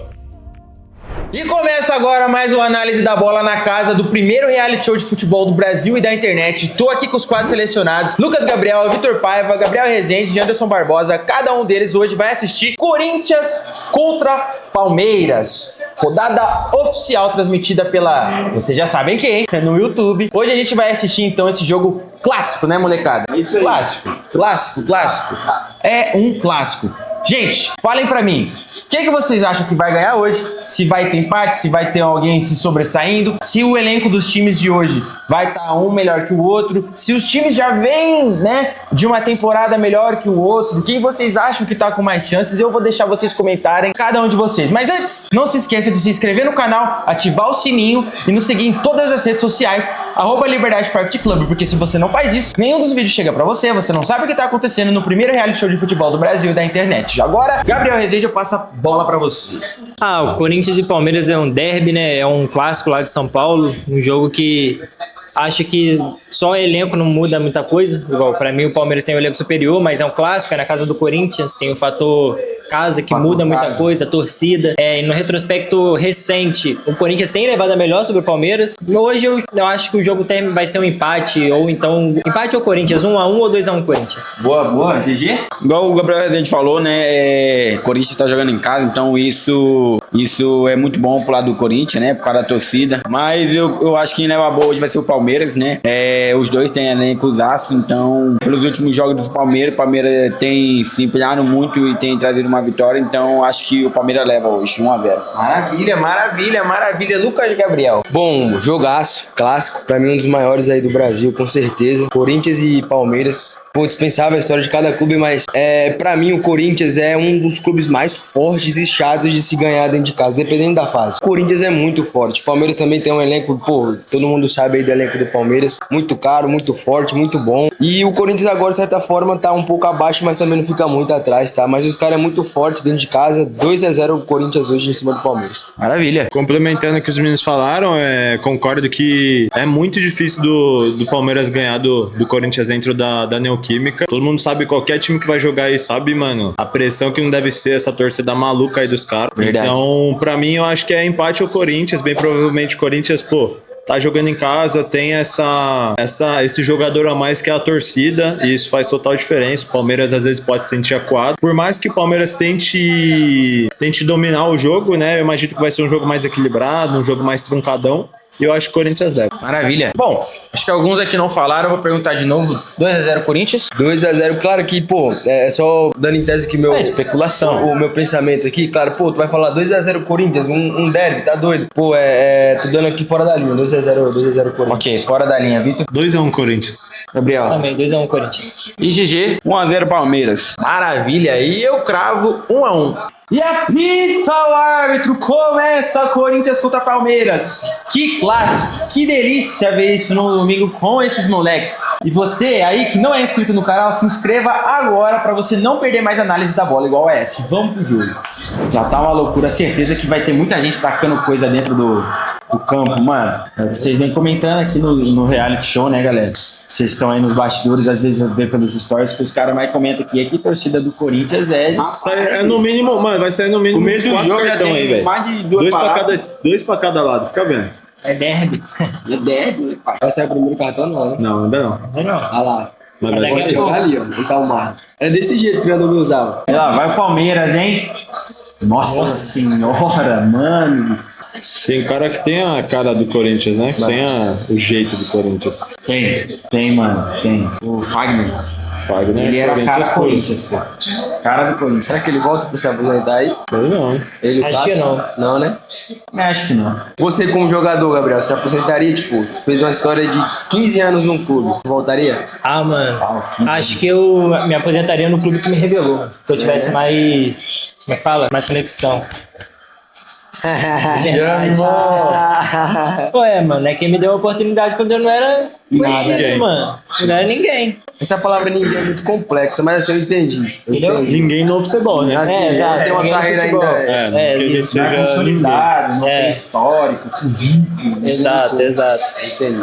E começa agora mais uma análise da bola na casa do primeiro reality show de futebol do Brasil e da internet. Tô aqui com os quadros selecionados: Lucas Gabriel, Vitor Paiva, Gabriel Rezende e Anderson Barbosa. Cada um deles hoje vai assistir Corinthians contra Palmeiras. Rodada oficial transmitida pela... vocês já sabem quem, no YouTube. Hoje a gente vai assistir então esse jogo clássico, né, molecada? Isso aí. Clássico. É um clássico. Gente, falem pra mim, o que vocês acham que vai ganhar hoje? Se vai ter empate, se vai ter alguém se sobressaindo, se o elenco dos times de hoje vai estar um melhor que o outro, se os times já vêm, né, de uma temporada melhor que o outro, quem vocês acham que tá com mais chances? Eu vou deixar vocês comentarem, cada um de vocês. Mas antes, não se esqueça de se inscrever no canal, ativar o sininho e nos seguir em todas as redes sociais, @Liberdade Private Club, porque se você não faz isso, nenhum dos vídeos chega pra você, você não sabe o que tá acontecendo no primeiro reality show de futebol do Brasil e da internet. Agora, Gabriel Rezende, eu passo a bola pra você. O Corinthians e Palmeiras é um derby, né? É um clássico lá de São Paulo, um jogo que acho que só elenco não muda muita coisa. Igual, pra mim o Palmeiras tem um elenco superior, mas é um clássico, é na casa do Corinthians, tem o fator casa que muda muita coisa, a torcida. E no retrospecto recente, o Corinthians tem levado a melhor sobre o Palmeiras. Hoje eu acho que o jogo vai ser um empate, ou então empate ou Corinthians, 1-1 ou 2-1 Corinthians. Boa, DG? Igual o Gabriel Rezende falou, né? Corinthians tá jogando em casa, então isso é muito bom pro lado do Corinthians, né? Por causa da torcida. Mas eu acho que quem leva a boa hoje vai ser o Palmeiras, né? Os dois têm elenco aço, então pelos últimos jogos do Palmeiras, o Palmeiras tem se empenhado muito e tem trazido uma vitória, então acho que o Palmeiras leva hoje, 1-0. Maravilha. Lucas Gabriel. Bom, jogaço, clássico, pra mim um dos maiores aí do Brasil, com certeza. Corinthians e Palmeiras. pô, dispensável a história de cada clube, mas pra mim o Corinthians é um dos clubes mais fortes e chatos de se ganhar dentro de casa, dependendo da fase. O Corinthians é muito forte. O Palmeiras também tem um elenco, pô, todo mundo sabe aí do elenco do Palmeiras, muito caro, muito forte, muito bom. E o Corinthians agora, de certa forma, tá um pouco abaixo, mas também não fica muito atrás, tá? Mas os caras é muito forte dentro de casa, 2-0 o Corinthians hoje em cima do Palmeiras. Maravilha. Complementando o que os meninos falaram, concordo que é muito difícil do Palmeiras ganhar do Corinthians dentro da Neoquímica. Todo mundo sabe, qualquer time que vai jogar aí sabe, mano, a pressão que não deve ser essa torcida maluca aí dos caras. Então, pra mim, eu acho que é empate ao Corinthians. Bem provavelmente o Corinthians, pô, tá jogando em casa, tem esse jogador a mais que é a torcida, e isso faz total diferença. O Palmeiras às vezes pode se sentir acuado. Por mais que o Palmeiras tente dominar o jogo, né? Eu imagino que vai ser um jogo mais equilibrado, um jogo mais truncadão. E eu acho que o Corinthians leva. Maravilha. Bom, acho que alguns aqui não falaram, eu vou perguntar de novo. 2-0 Corinthians? 2-0, claro que, pô, é só dando em tese que especulação. O meu pensamento aqui, claro, pô, tu vai falar 2-0 Corinthians, um derby, tá doido? Pô, tô dando aqui fora da linha, 2-0 Corinthians. Ok, fora da linha, Vitor. 2-1 Corinthians. Gabriel. Também, 2-1 Corinthians. E GG? 1-0 Palmeiras. Maravilha. E eu cravo 1-1. E apita o árbitro, começa Corinthians contra Palmeiras. Que clássico, que delícia ver isso no domingo com esses moleques. E você aí que não é inscrito no canal, se inscreva agora para você não perder mais análise da bola igual essa. Vamos pro jogo. Já tá uma loucura, certeza que vai ter muita gente tacando coisa dentro do campo, mano. É o que vocês vêm comentando aqui no reality show, né, galera? Vocês estão aí nos bastidores, às vezes vê pelos stories que os caras mais comentam aqui, que a torcida do Corinthians Sai, no mínimo, mano, vai sair no mínimo O mesmo jogo já tem aí, velho. mais de duas paradas. Dois pra cada lado, fica vendo. É derby. É derby, pai. Vai sair o primeiro cartão, não, né? Não, ainda não. Olha lá. Mas vai Daqui a sair. pouco. Jogar ali, ó, no Talmar. É desse jeito que o treinador me usava. Olha lá, vai o Palmeiras, hein? Nossa senhora, mano. Tem cara que tem a cara do Corinthians, né? Que tem o jeito do Corinthians. Tem, mano, tem. O Fagner. Fagner, Ele era cara puro. Corinthians, pô. Cara do Corinthians. Será que ele volta pra se aposentar aí? Sei não, hein? Ele Acho que não. Não, né? Acho que não. Você como jogador, Gabriel, se aposentaria, tipo, tu fez uma história de 15 anos num clube, voltaria? Ah, mano, acho que eu me aposentaria no clube que me revelou. Que eu tivesse mais, como é que fala? Mais conexão. Verdade. Ué, mano, é quem me deu a oportunidade quando eu não era conhecido, ninguém. mano. Eu não era ninguém. Essa palavra ninguém é muito complexa, mas assim eu entendi. Entendeu? Ninguém no futebol, né? Assim, exato. tem uma ninguém no carreira futebol. ainda. Não que ele isso. Não é seja consolidado, não É. tem histórico, currículo. Exato. Entendi.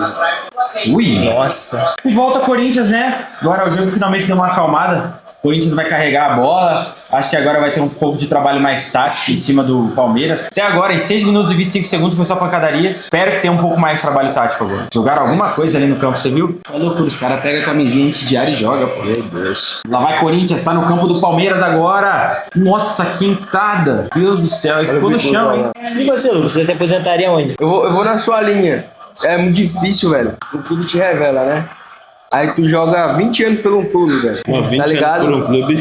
Ui. Nossa. E volta Corinthians, né? Agora o jogo finalmente deu uma acalmada. O Corinthians vai carregar a bola. Acho que agora vai ter um pouco de trabalho mais tático em cima do Palmeiras. Até agora, em 6 minutos e 25 segundos, foi só pancadaria. Espero que tenha um pouco mais de trabalho tático agora. Jogaram alguma coisa ali no campo, você viu? É loucura, os caras pegam a camisinha antes diário e jogam, pô. Meu Deus. Lá vai Corinthians, tá no campo do Palmeiras agora. Nossa, que entrada. Deus do céu, e ficou no chão, hein? E você, Lucas? Você se aposentaria onde? Eu vou na sua linha. É muito difícil, velho. O clube te revela, né? Aí tu joga 20 anos pelo clube, velho. 20 Tá ligado? anos por um clube.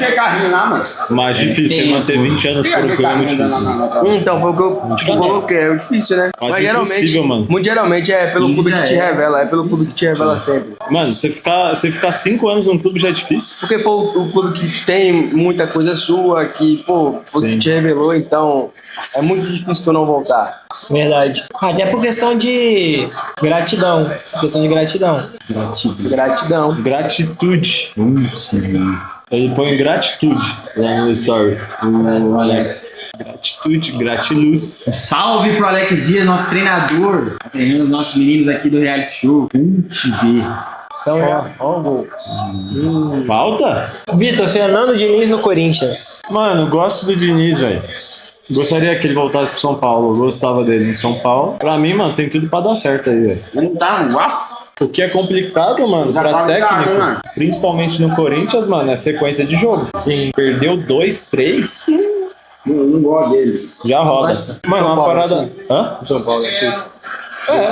Mais difícil manter 20 anos por um clube é muito difícil. Então, foi o que eu te coloquei. É difícil, né? Quase Mas geralmente, impossível, mano. muito geralmente é pelo clube que te revela. É pelo clube que te revela sempre. Mano, você ficar 5 anos num clube já é difícil. Porque foi o clube que tem muita coisa sua, que, pô, foi que te revelou, então é muito difícil tu não voltar. Verdade. Até por questão de gratidão. Questão de gratidão. Gratidão. Gratitude. Ele põe gratitude lá no story. O Alex. Gratitude, gratiluz. Salve pro Alex Dias, nosso treinador. Tá treinando os nossos meninos aqui do reality show. Te ver. Então, ó o gol. Falta? Vitor, Fernando Diniz no Corinthians. Mano, gosto do Diniz, velho. Gostaria que ele voltasse pro São Paulo. Eu gostava dele em São Paulo. Pra mim, mano, tem tudo pra dar certo aí, velho. Não tá no O que é complicado, mano, pra técnico, principalmente no Corinthians, mano, é sequência de jogo. Sim. Perdeu 2, 3, Não gosto dele. já roda. Gosta? Mano, São uma Paulo, parada. sim. Hã? São Paulo, sim.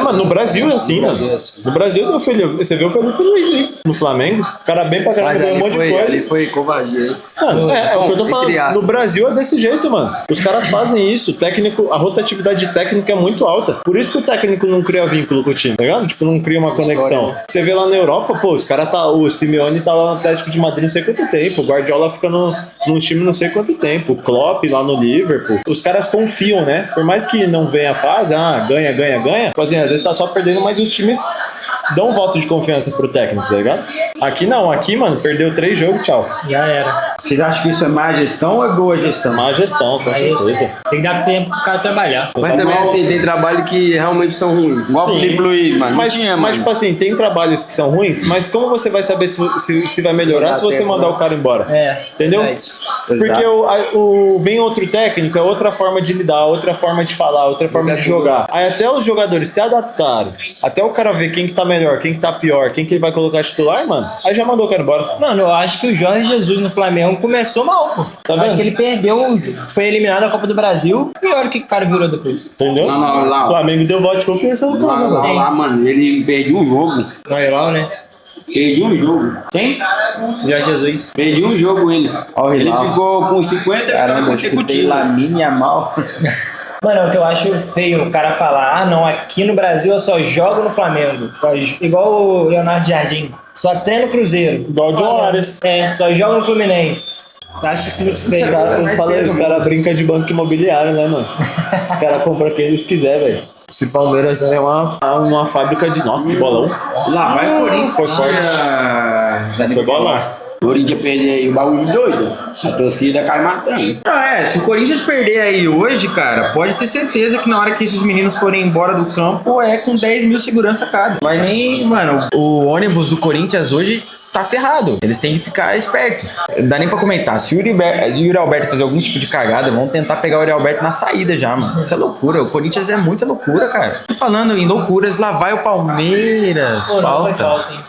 Mano, no Brasil é assim, mano. No Brasil, meu filho, você viu o Felipe Luiz aí, no Flamengo. O cara bem pra caramba, ganhou um monte de coisa. Ali foi covardia. Mano, é o que eu tô falando. entre aspas. No Brasil é desse jeito, mano. Os caras fazem isso. O técnico, a rotatividade técnica é muito alta. Por isso que o técnico não cria vínculo com o time, tá ligado? Tipo, não cria uma conexão. Você vê lá na Europa, pô, os caras o Simeone tá lá no Atlético de Madrid não sei quanto tempo. O Guardiola fica no time não sei quanto tempo. O Klopp lá no Liverpool. Os caras confiam, né? Por mais que não venha a fase, ganha. Tipo assim, às vezes tá só perdendo, mas os times dão um voto de confiança pro técnico, tá ligado? Aqui não, aqui, mano, perdeu 3 jogos, tchau. Já era. Vocês acham que isso é má gestão ou é boa gestão? Má gestão, com certeza. Tem que dar tempo pro cara trabalhar. Mas também, assim, tem trabalho que realmente são ruins. Igual o Felipe Luiz, mano. Mas, tipo assim, tem trabalhos que são ruins, mas como você vai saber se vai melhorar se você mandar o cara embora? Entendeu? Porque vem outro técnico, é outra forma de lidar, outra forma de falar, outra forma de jogar. Aí até os jogadores se adaptarem, até o cara ver quem que tá melhor, quem que tá pior, quem que ele vai colocar titular, mano, aí já mandou o cara embora. Mano, eu acho que o Jorge Jesus no Flamengo começou mal, pô. Tá Eu acho vendo? que ele perdeu, foi eliminado da Copa do Brasil e olha o que o cara virou depois. Entendeu? Não, lá. O Flamengo deu voto de confiança no cara, mano. Lá, mano, ele perdeu um jogo. No Hilal, né? Perdi um jogo. Quem? Jorge Jesus. Perdi um jogo ele. Ele ficou com 50 consecutivos. Lamine Yamal. Mano, o que eu acho feio o cara falar, não, aqui no Brasil eu só jogo no Flamengo. Igual o Leonardo Jardim. Ssó treino Cruzeiro. Igual o John Arias. Só jogo no Fluminense. Eu acho isso muito feio. Os caras brincam de banco imobiliário, né, mano? Os caras compram quem eles quiserem, velho. Esse Palmeiras é uma fábrica de... Nossa, que bolão. Lá vai o Corinthians. Foi forte. Foi bolão. O Corinthians perder aí o bagulho doido. A torcida cai matando. Se o Corinthians perder aí hoje, cara, pode ter certeza que na hora que esses meninos forem embora do campo é com 10 mil segurança cada. Vai nem, mano, o ônibus do Corinthians hoje tá ferrado. Eles têm que ficar espertos. Não dá nem pra comentar. Se o Yuri Alberto fazer algum tipo de cagada, vão tentar pegar o Yuri Alberto na saída já, mano. Isso é loucura. O Corinthians é muita loucura, cara. Tô falando em loucuras, lá vai o Palmeiras. Pô, não foi falta. falta, hein?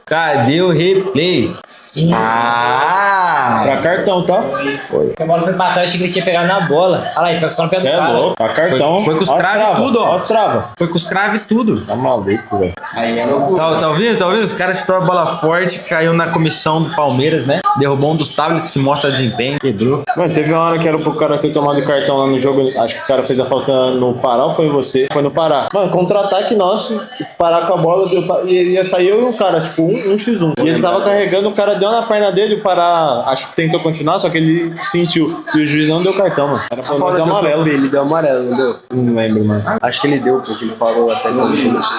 Cadê o replay? Pra cartão, tá? Porque a bola foi pra trás, achei que ele tinha pegado na bola. Olha lá, ele pegou só no pé do Você é cara. louco. Pra cartão. Foi com os Ó as cravos travas, e tudo, ó. Ó as travas. Foi com os cravos e tudo. Tá maluco, velho. Aí é loucura. Tá ouvindo? Tá ouvindo? Os caras chutou a bola forte, caiu na comissão do Palmeiras, né? Derrubou um dos tablets que mostra desempenho, quebrou. Mano, teve uma hora que era pro cara ter tomado cartão lá no jogo. Acho que o cara fez a falta no Pará ou foi você? Foi no Pará. Mano, contra-ataque nosso, parar com a bola, e ia sair eu e o cara, tipo, 1x1. E ele tava carregando, o cara deu na perna dele, o Pará, acho que tentou continuar, só que ele sentiu. E o juiz não deu cartão, mano. Era pra fazer amarelo. Ele deu amarelo, não deu? Não lembro, mano. Acho que ele deu, porque ele falou até no começo.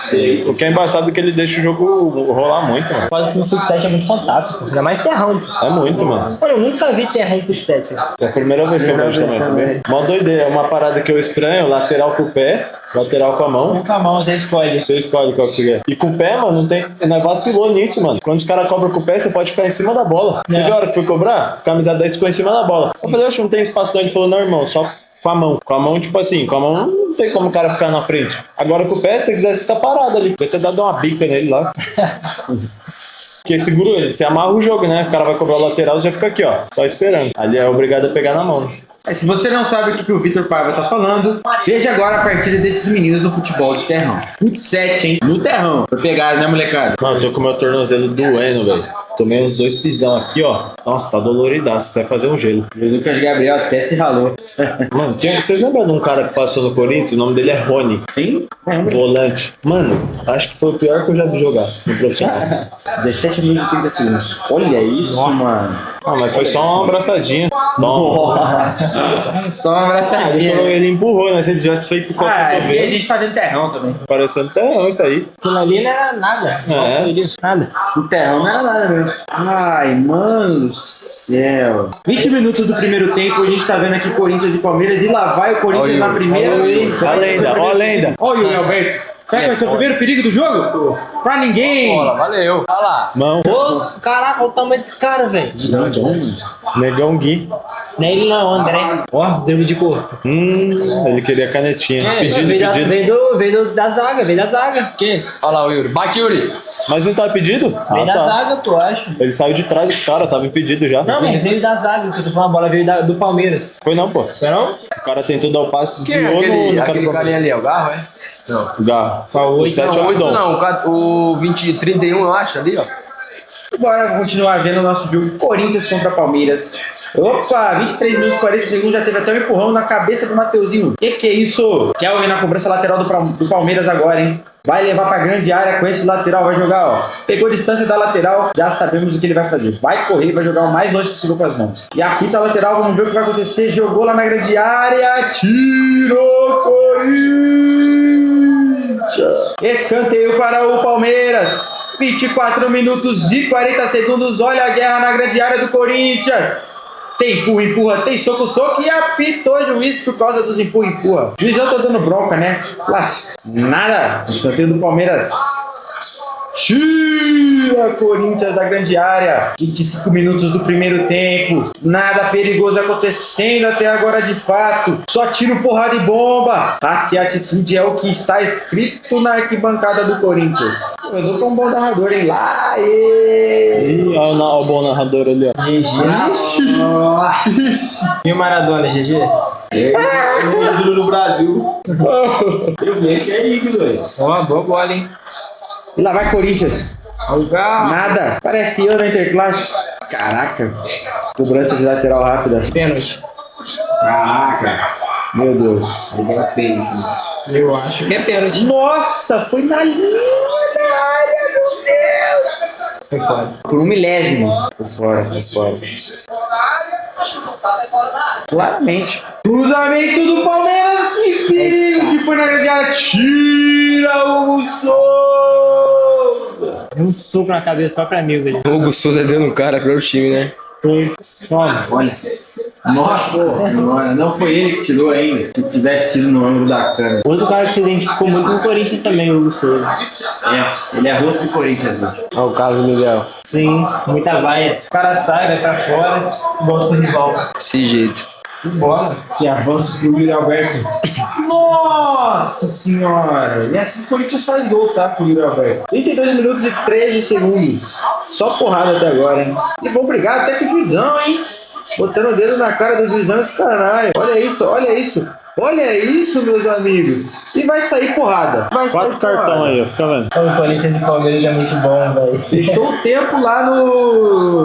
O que é embaçado é que ele deixa o jogo rolar muito, mano. Quase que no futsal é muito contato, pô. Ainda mais terrão. É muito, mano. Mano, eu nunca vi terrão em futsal. É a primeira vez que eu vejo também, sabia? Mó doideira. É uma parada que eu estranho, lateral com o pé, lateral com a mão. Com a mão, você escolhe. Você escolhe qual que você quer. E com o pé, mano, não tem. Nós vacilou nisso, mano. Quando os caras cobram com o pé, você pode ficar em cima da bola. Você viu a hora que foi cobrar? A camisa 10 ficou em cima da bola. Eu falei, oxe, não tem espaço não. Ele falou, não, irmão, só com a mão. Com a mão, tipo assim, com a mão não tem como o cara ficar na frente. Agora com o pé, se você quisesse ficar parado ali. Podia ter dado uma bica nele lá. Porque segura ele, você amarra o jogo, né? O cara vai cobrar o lateral, você já fica aqui, ó, só esperando. Ali é obrigado a pegar na mão. Se você não sabe o que o Vitor Paiva tá falando, veja agora a partida desses meninos no futebol de terrão. Fut7, hein? No terrão. Foi pegado, né, molecada? Mano, eu tô com meu tornozelo doendo, velho. Tomei uns 2 pisão aqui, ó. Nossa, tá doloridaço. Vai fazer um gelo. O Lucas Gabriel até se ralou. Mano, vocês lembram de um cara que passou no Corinthians? O nome dele é Rony. Sim? Volante. Mano, acho que foi o pior que eu já vi jogar no profissional. 17 minutos e 30 segundos. Olha isso, mano. Ah, mas foi só uma abraçadinha. Só uma abraçadinha. Ele empurrou, né? Se ele tivesse feito qualquer E a coisa. gente tá vendo terrão também. Parecendo terrão isso aí. Aquilo ali não era nada. Nada. O terrão não era nada, velho. Ai, mano do céu. 20 minutos do primeiro tempo, a gente tá vendo aqui Corinthians e Palmeiras. E lá vai o Corinthians na primeira. Ó a lenda, ó a lenda. Olha o Yuri Alberto. Será que vai ser o primeiro perigo do jogo? Pra ninguém. Valeu. Olha lá. Mão. Caraca, olha o tamanho desse cara, velho. Negão Gui. Não é ele não, André. Ó, drible de corpo. Ele queria canetinha. Pedido. Veio da zaga. Quem é esse? Olha lá o Yuri. Bate, Yuri. Mas não tá pedido? Veio da zaga, pô, acho. Ele saiu de trás dos caras, tava impedido já. Não, mas veio da zaga, porque você falou, a bola veio do Palmeiras. Foi não, pô. Foi não? O cara tentou dar o passe, Quem é desviou no aquele carinha ali? É o Garro, é? Não. O Garro. O 7 é o Não, 8 Abdon. não. O 31, eu acho, ali, ó. Bora continuar vendo o nosso jogo. Corinthians contra Palmeiras. Opa, 23 minutos e 40 segundos. Já teve até um empurrão na cabeça do Mateuzinho. Que é isso? Kelvin na cobrança lateral do Palmeiras agora, hein? Vai levar pra grande área com esse lateral. Vai jogar, ó. Pegou distância da lateral. Já sabemos o que ele vai fazer. Vai correr, vai jogar o mais longe possível com as mãos. E apita a lateral. Vamos ver o que vai acontecer. Jogou lá na grande área. Tirou Corinthians. Escanteio para o Palmeiras. 24 minutos e 40 segundos. Olha a guerra na grande área do Corinthians. Tem empurra, tem soco e apitou o juiz por causa dos empurra. O juizão tá dando bronca, né? Clássico. Nada. Escanteio do Palmeiras. Tira Corinthians da grande área. 25 minutos do primeiro tempo. Nada perigoso acontecendo até agora de fato. Só tiro, porrada e bomba. Passe e atitude é o que está escrito na arquibancada do Corinthians. Eu dou pra um bom narrador, hein? Lá, Ih, olha o bom narrador ali, ó. Ixi. E o Maradona, GG? ídolo do Brasil. Eu vejo que é ídolo, velho. Ó, boa bola, hein? E lá vai Corinthians. Nada. Parece eu na Interclasse. Caraca. Cobrança de lateral rápida. Pênalti. Caraca. Meu Deus. Eu acho que é pênalti. Nossa, foi na linha da área, meu Deus. Foi fora. Por um milésimo. Foi fora. Claramente. Cruzamento do Palmeiras. Que perigo que foi na grande área. Tira o Souza. Um soco na cabeça do próprio amigo ali. O Hugo Souza deu no cara pro time, né? Toma. Olha. Nossa, não foi ele que tirou ainda. Se tivesse sido no ângulo da câmera. Outro cara que se identificou muito com o Corinthians também, o Hugo Souza. Ele é rosto do Corinthians. Né? Olha o Carlos Miguel. Sim, muita vaia. O cara sai, vai pra fora, volta pro rival. Desse jeito. Que bola. Que avanço pro Yuri Alberto. Nossa senhora! E assim o Corinthians faz gol, tá? Pro Yuri Alberto. 32 minutos e 13 segundos. Só porrada até agora, hein? E vão brigar até com o juizão, hein? Botando o dedo na cara do juizão esse caralho. Olha isso, olha isso. Olha isso, meus amigos. E vai sair porrada. Vai sair 4 cartão aí, ó. Fica vendo. O Corinthians e Palmeiras é muito bom, velho. Fechou o tempo lá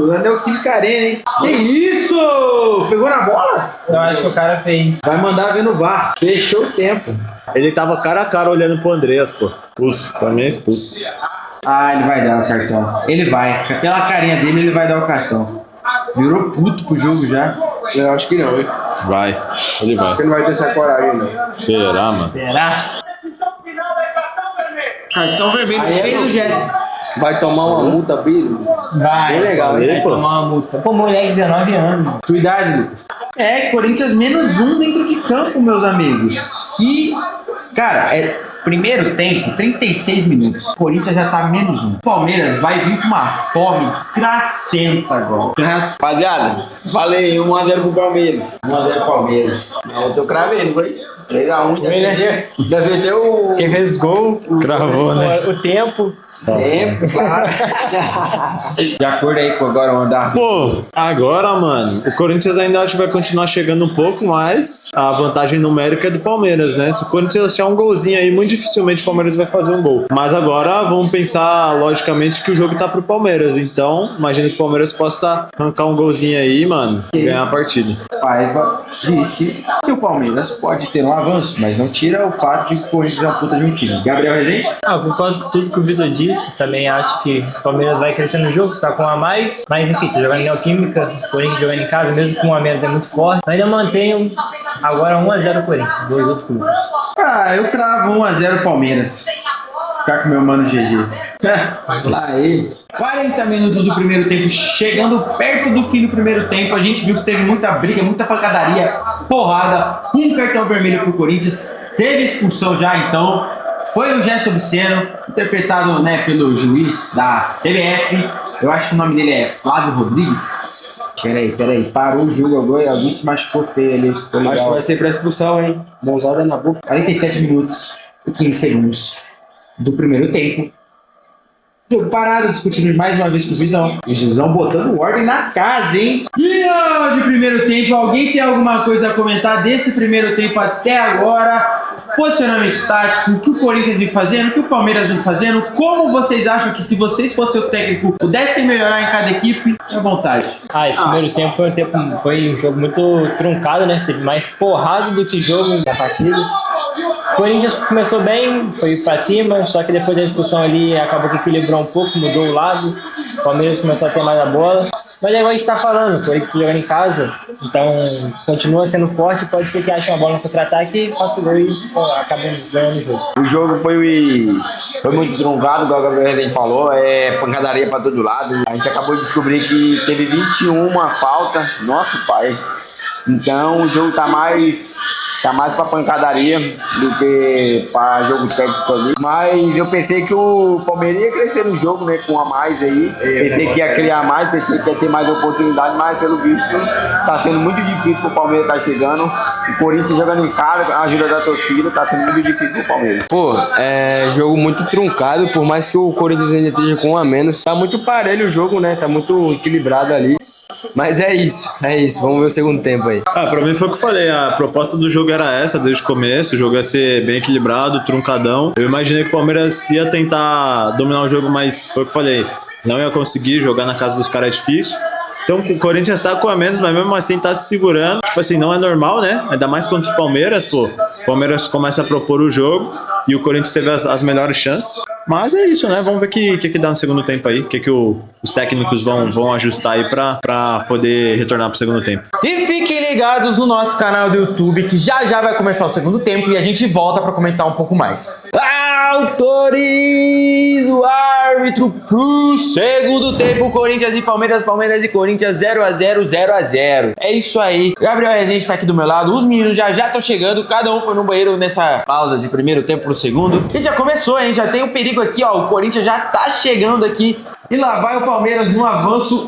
na Neoquímica Arena, hein? Que isso? Pegou na bola? Eu acho que o cara fez. Vai mandar ver no VAR. Fechou o tempo. Ele tava cara a cara olhando pro Andreas, pô. Expulso. Também é expulso. Ah, ele vai dar o cartão. Ele vai. Pela carinha dele, ele vai dar o cartão. Virou puto pro jogo já. Eu acho que não, hein? Vai. Ele vai. Ele não vai ter essa coragem, não. Será, mano? Será? Cartão vermelho. Aí do Jéssica. Vai tomar uma multa, Pedro. Vai. Bem legal, vai hein, pô? tomar uma multa. Pô, moleque, 19 anos. Tua idade, Lucas? É, Corinthians -1 dentro de campo, meus amigos. Que, cara, primeiro tempo, 36 minutos. Corinthians já tá -1. Palmeiras vai vir com uma fome desgracenta agora. Rapaziada, falei 1x0 pro Palmeiras. 1x0 Palmeiras. Eu tô cravendo, foi? 3x1. Deve ter o Quem fez gol, Cravou, né? o tempo. tempo, claro. De acordo aí com agora o andar. Pô, agora, mano, o Corinthians ainda acho que vai continuar chegando um pouco, mas a vantagem numérica é do Palmeiras, né? Se o Corinthians achar um golzinho aí, muito dificilmente o Palmeiras vai fazer um gol. Mas agora vamos pensar, logicamente, que o jogo tá pro Palmeiras. Então, imagino que o Palmeiras possa arrancar um golzinho aí, mano, e ganhar a partida. Paiva disse que o Palmeiras pode ter um avanço, mas não tira o fato de que o Corinthians é uma puta de um time. Gabriel Rezende? Eu concordo com tudo que o Vitor disse. Também acho que o Palmeiras vai crescer no jogo, está com um a mais. Mas enfim, tá jogando em Neoquímica, o Corinthians jogando em casa, mesmo com um a menos é muito forte. Eu ainda mantenho agora 1x0 Corinthians, dois outros clubes. Ah, eu cravo 1x0 Palmeiras. Ficar com meu mano GG. Lá ele. 40 minutos do primeiro tempo, chegando perto do fim do primeiro tempo, a gente viu que teve muita briga, muita pancadaria, porrada, um cartão vermelho pro Corinthians, teve expulsão já então, Foi um gesto obsceno, interpretado, né, pelo juiz da CBF. Eu acho que o nome dele é Flávio Rodrigues. Peraí, parou o jogo agora, alguém se machucou feio ali. Acho que vai ser pra expulsão, hein? Mãozada na boca. 47 minutos e 15 segundos do primeiro tempo. Jogo parado, discutindo mais uma vez com o Juizão. E o Juizão botando ordem na casa, hein? E ó, de primeiro tempo, alguém tem alguma coisa a comentar desse primeiro tempo até agora? Posicionamento tático, o que o Corinthians vem fazendo, o que o Palmeiras vem fazendo? Como vocês acham que se vocês fossem o técnico, pudessem melhorar em cada equipe? À vontade. Esse primeiro tempo foi um jogo muito truncado, né? Teve mais porrada do que jogo na partida. O Corinthians começou bem, foi pra cima, só que depois da expulsão ali acabou que equilibrou um pouco, mudou o lado. O Palmeiras começou a ter mais a bola. Mas é igual a gente tá falando, o Corinthians tá jogando em casa, então continua sendo forte, pode ser que ache uma bola no contra-ataque, faça o gol e acaba ganhando o jogo. O jogo foi muito truncado, igual o Gabriel falou, pancadaria pra todo lado. A gente acabou de descobrir que teve 21 faltas, nosso pai. Então o jogo tá mais pra pancadaria do que pra jogo técnico ali. Mas eu pensei que o Palmeiras ia crescer no jogo, né, com a mais aí. Pensei que ia criar mais, pensei que ia ter mais oportunidade, mas pelo visto tá sendo muito difícil pro Palmeiras tá chegando. O Corinthians jogando em casa, a ajuda da torcida, tá sendo muito difícil pro Palmeiras. Pô, é jogo muito truncado, por mais que o Corinthians ainda esteja com um a menos. Tá muito parelho o jogo, né? Tá muito equilibrado ali. Mas é isso. Vamos ver o segundo tempo aí. Pra mim foi o que eu falei, a proposta do jogo era essa desde o começo, o jogo ia ser bem equilibrado, truncadão. Eu imaginei que o Palmeiras ia tentar dominar o jogo, mas foi o que eu falei, não ia conseguir, jogar na casa dos caras é difícil. Então o Corinthians tá com a menos, mas mesmo assim tá se segurando. Tipo assim, não é normal, né? Ainda mais contra o Palmeiras, pô. O Palmeiras começa a propor o jogo e o Corinthians teve as melhores chances. Mas é isso, né? Vamos ver o que dá no segundo tempo aí. O que os técnicos vão ajustar aí pra poder retornar pro segundo tempo. E fiquem ligados no nosso canal do YouTube, que já vai começar o segundo tempo e a gente volta pra comentar um pouco mais. Autoriza o árbitro pro segundo tempo, Corinthians e Palmeiras e Corinthians 0x0, 0x0. É isso aí. Gabriel Rezende tá aqui do meu lado, os meninos já estão chegando, cada um foi no banheiro nessa pausa de primeiro tempo pro segundo. E já começou, hein? Já tem um perigo aqui, ó. O Corinthians já tá chegando aqui. E lá vai o Palmeiras no avanço.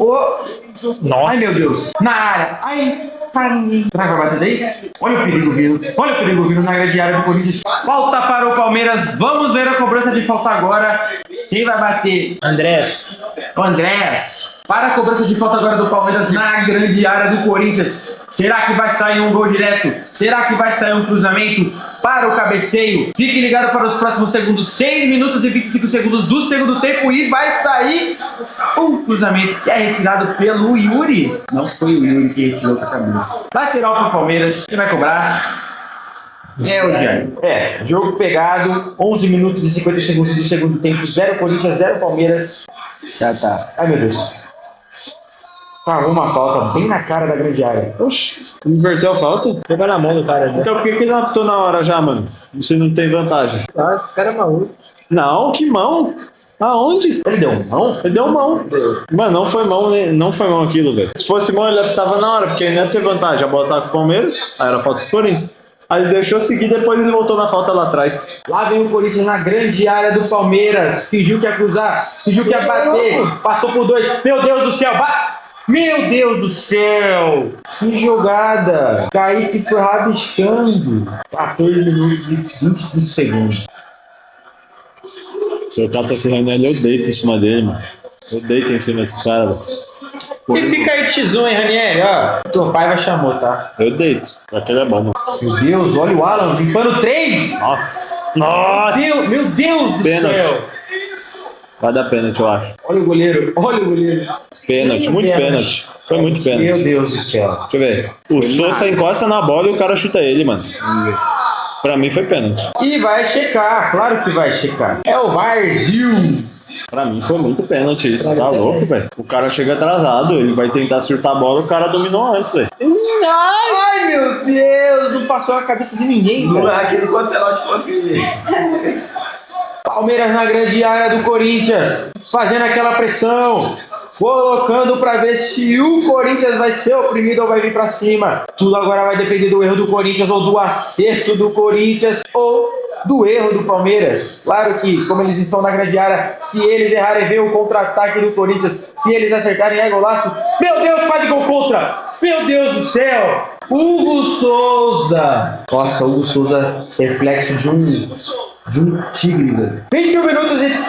Nossa. Ai, meu Deus. Na área. Ai, para ninguém. Será que vai bater daí? Olha o perigo vindo. Olha o perigo vindo na grande área do Corinthians. Falta para o Palmeiras. Vamos ver a cobrança de falta agora. Quem vai bater? Andrés. O Andrés. Para a cobrança de falta agora do Palmeiras na grande área do Corinthians. Será que vai sair um gol direto? Será que vai sair um cruzamento para o cabeceio? Fique ligado para os próximos segundos. 6 minutos e 25 segundos do segundo tempo. E vai sair um cruzamento que é retirado pelo Yuri. Não foi o Yuri que retirou com a cabeça. Lateral para o Palmeiras. Quem vai cobrar? É o Jair. Jogo pegado. 11 minutos e 50 segundos do segundo tempo. 0 Corinthians, 0 Palmeiras. Já tá. Ai, meu Deus. Uma falta bem na cara da grande área. Oxi. Inverteu a falta? Pegou na mão do cara. Né? Então por que ele não apitou na hora já, mano? Você não tem vantagem. Nossa, esse cara é maluco. Não, que mão? Aonde? Ele deu mão? Ele deu mão. Mano, não foi mão, né? Não foi mão aquilo, velho. Se fosse mão, ele apitava na hora, porque ele não ia ter vantagem. A bola tava com o Palmeiras, aí era falta pro Corinthians. Aí ele deixou seguir, depois ele voltou na falta lá atrás. Lá vem o Corinthians na grande área do Palmeiras. Fingiu que ia cruzar, fingiu que ia bater. Passou por 2. Meu Deus do céu, Meu Deus do céu! Que jogada! Kaique foi rabiscando. 14 minutos e 25 segundos. Se o cara tá se rendendo, eu deito em cima dele, mano. Eu deito em cima desse cara, velho. E fica aí X1, hein, Ranieri? Ó, teu pai vai chamar, tá? Eu deito. Aquele é bom, mano. Meu Deus, olha o Alan limpando 3! Nossa! Nossa! Meu Deus do Pênalti. céu! Vai dar pênalti, eu acho. Olha o goleiro. Pênalti, muito pênalti. Foi muito pênalti. Meu Deus do céu. Deixa eu ver. O Sousa encosta na bola e o cara chuta ele, mano. Pra mim foi pênalti. E vai checar, claro que vai checar. É o Varzil. Pra mim foi muito pênalti isso, tá louco, velho? O cara chega atrasado, ele vai tentar surtar a bola, o cara dominou antes, velho. Ai, meu Deus, não passou a cabeça de ninguém, velho. Aquele Concelote fosse. Palmeiras na grande área do Corinthians, fazendo aquela pressão, colocando pra ver se o Corinthians vai ser oprimido ou vai vir pra cima. Tudo agora vai depender do erro do Corinthians ou do acerto do Corinthians ou do erro do Palmeiras. Claro que, como eles estão na grande área, se eles errarem, vem o contra-ataque do Corinthians. Se eles acertarem, é golaço. Meu Deus, quase gol contra! Meu Deus do céu! Hugo Souza! Nossa, Hugo Souza, reflexo de um tigre, velho. 21 minutos e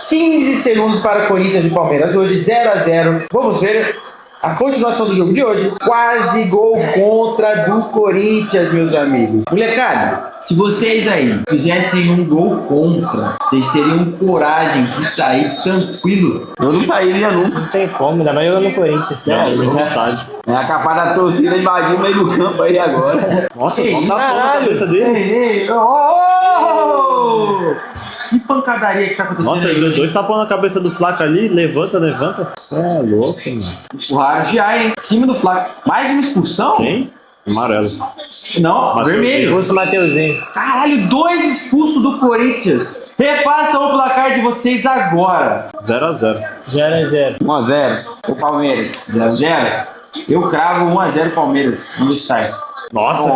15 segundos para Corinthians e Palmeiras. Hoje 0-0. Vamos ver a continuação do jogo de hoje. Quase gol contra do Corinthians, meus amigos. Molecada, se vocês aí fizessem um gol contra, vocês teriam coragem de sair tranquilo? Eu não sairia nunca. Não tem como, ainda mais jogando no Corinthians. É a capa da torcida invadiu o meio do campo aí agora. Nossa, Que não tá isso? fogo na cabeça dele. Ei, oh! Que pancadaria que tá acontecendo Nossa, aí? ele deu 2 tapão na cabeça do Flaco ali. Levanta. Você é louco, mano. Empurraram já, hein? Em cima do Flávio. Mais uma expulsão? Quem? Amarelo. Não, Mateuzinho. vermelho. Expulso o Mateuzinho. Caralho, 2 expulsos do Corinthians. Refaçam o placar de vocês agora. 0-0. 0-0. 1-0. O Palmeiras. 0-0. Eu cravo 1-0 Palmeiras. Onde sai? Nossa,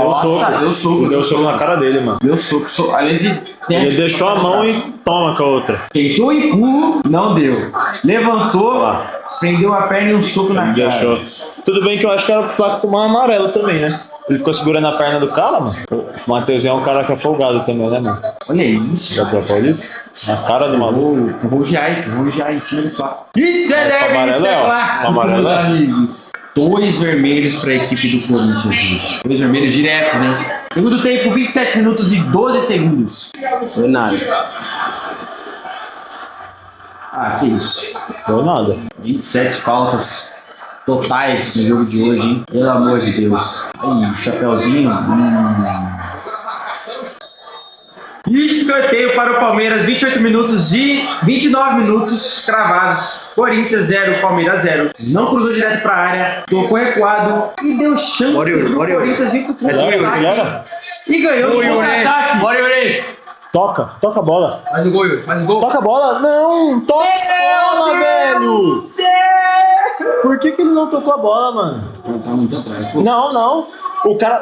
deu soco. Deu soco na cara dele, mano. Deu soco. Além de... Ele deixou a mão e toma com a outra. Tentou empurro, não deu. Levantou, prendeu a perna e um soco na cara. Deixou. Tudo bem que eu acho que era pro Flaco tomar um amarelo também, né? Ele ficou segurando a perna do cara, mano. O Mateuzinho é um cara que é folgado também, né, mano? Olha isso. Já pra Paulista? Na cara do maluco. Empurrou já em cima do Flávio. Isso é Mas o derby, amarelo isso é é, ó. clássico, O amarelo meus é. amigos. 2 vermelhos para a equipe do Corinthians. 2 vermelhos diretos, hein? Segundo tempo, 27 minutos e 12 segundos. Foi nada. Ah, que isso. Deu nada. 27 faltas totais no jogo de hoje, hein? Pelo amor de Deus. Aí, chapeuzinho. Escanteio para o Palmeiras, 28 minutos e 29 minutos cravados. Corinthians 0, Palmeiras 0. Não cruzou direto para a área, tocou recuado e deu chance pro Corinthians vir pro contra-ataque. E ganhou o contra-ataque. Bora, Yuri! Toca a bola. Faz o gol, Yuri. Faz o gol. Toca a bola. Não, toca a bola, velho. Por que ele não tocou a bola, mano? Tá muito atrás. Pô. Não.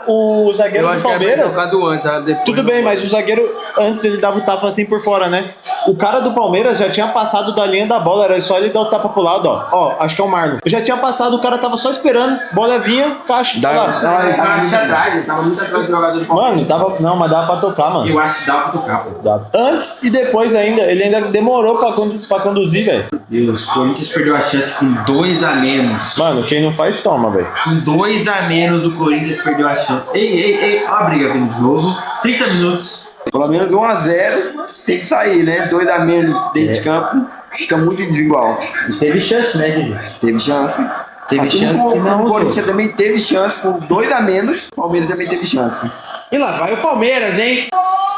O zagueiro Eu do acho que era pra Palmeiras... ter tocado antes, depois. Tudo bem, mas o zagueiro, antes ele dava o tapa assim por fora, né? O cara do Palmeiras já tinha passado da linha da bola, era só ele dar o tapa pro lado, ó. Ó, acho que é o Marlon. Já tinha passado, o cara tava só esperando, bola vinha, caixa. lá. Tava muito atrás do jogador do Palmeiras. Mano, mas dava pra tocar, mano. Eu acho que dá pra tocar, pô. Dava. Antes e depois ainda, ele ainda demorou pra conduzir, velho. Deus, o Corinthians perdeu a chance com 2 a menos. Mano, quem não faz, toma, velho. Com 2 a menos, o Corinthians perdeu a chance. Ei, ó a briga vindo de novo. 30 minutos. Pelo menos 1-0 tem que sair, né? 2 a menos dentro de campo. Fica muito desigual. E teve chance, né, Didi? Teve chance. Teve Assim chance como que não o usou. Corinthians também teve chance com 2 a menos. O Palmeiras também teve chance. E lá vai o Palmeiras, hein?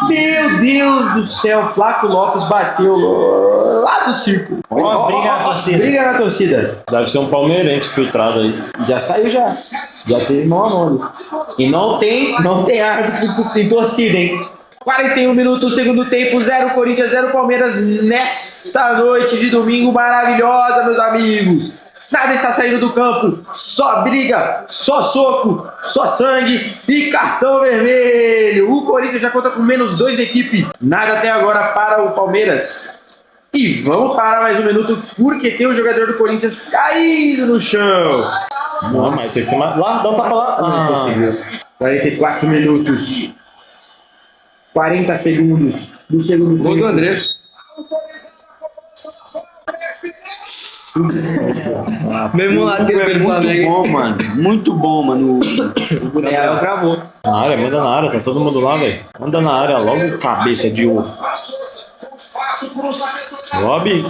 Meu Deus do céu, Flaco Lopes bateu lá do círculo. Ó, briga na torcida. Briga na torcida. Deve ser um palmeirense filtrado aí. Já saiu já. Já teve mão a mão. E não tem árbitro em torcida, hein? 41 minutos, segundo tempo, 0 Corinthians, 0 Palmeiras nesta noite de domingo maravilhosa, meus amigos. Nada está saindo do campo, só briga, só soco, só sangue e cartão vermelho. O Corinthians já conta com menos 2 da equipe. Nada até agora para o Palmeiras. E vamos parar mais um minuto porque tem um jogador do Corinthians caído no chão. Não, mas tem que ser mais... Lá, dá um tapa lá. Não conseguiu. 44 minutos. 40 segundos do segundo Gol do tempo. Andrés. Mesmo lá que É muito bom, mano. Muito bom, mano. O Daniel gravou. Na área, manda na área, tá todo mundo lá, velho. Manda na área, logo cabeça de ouro. Sobe.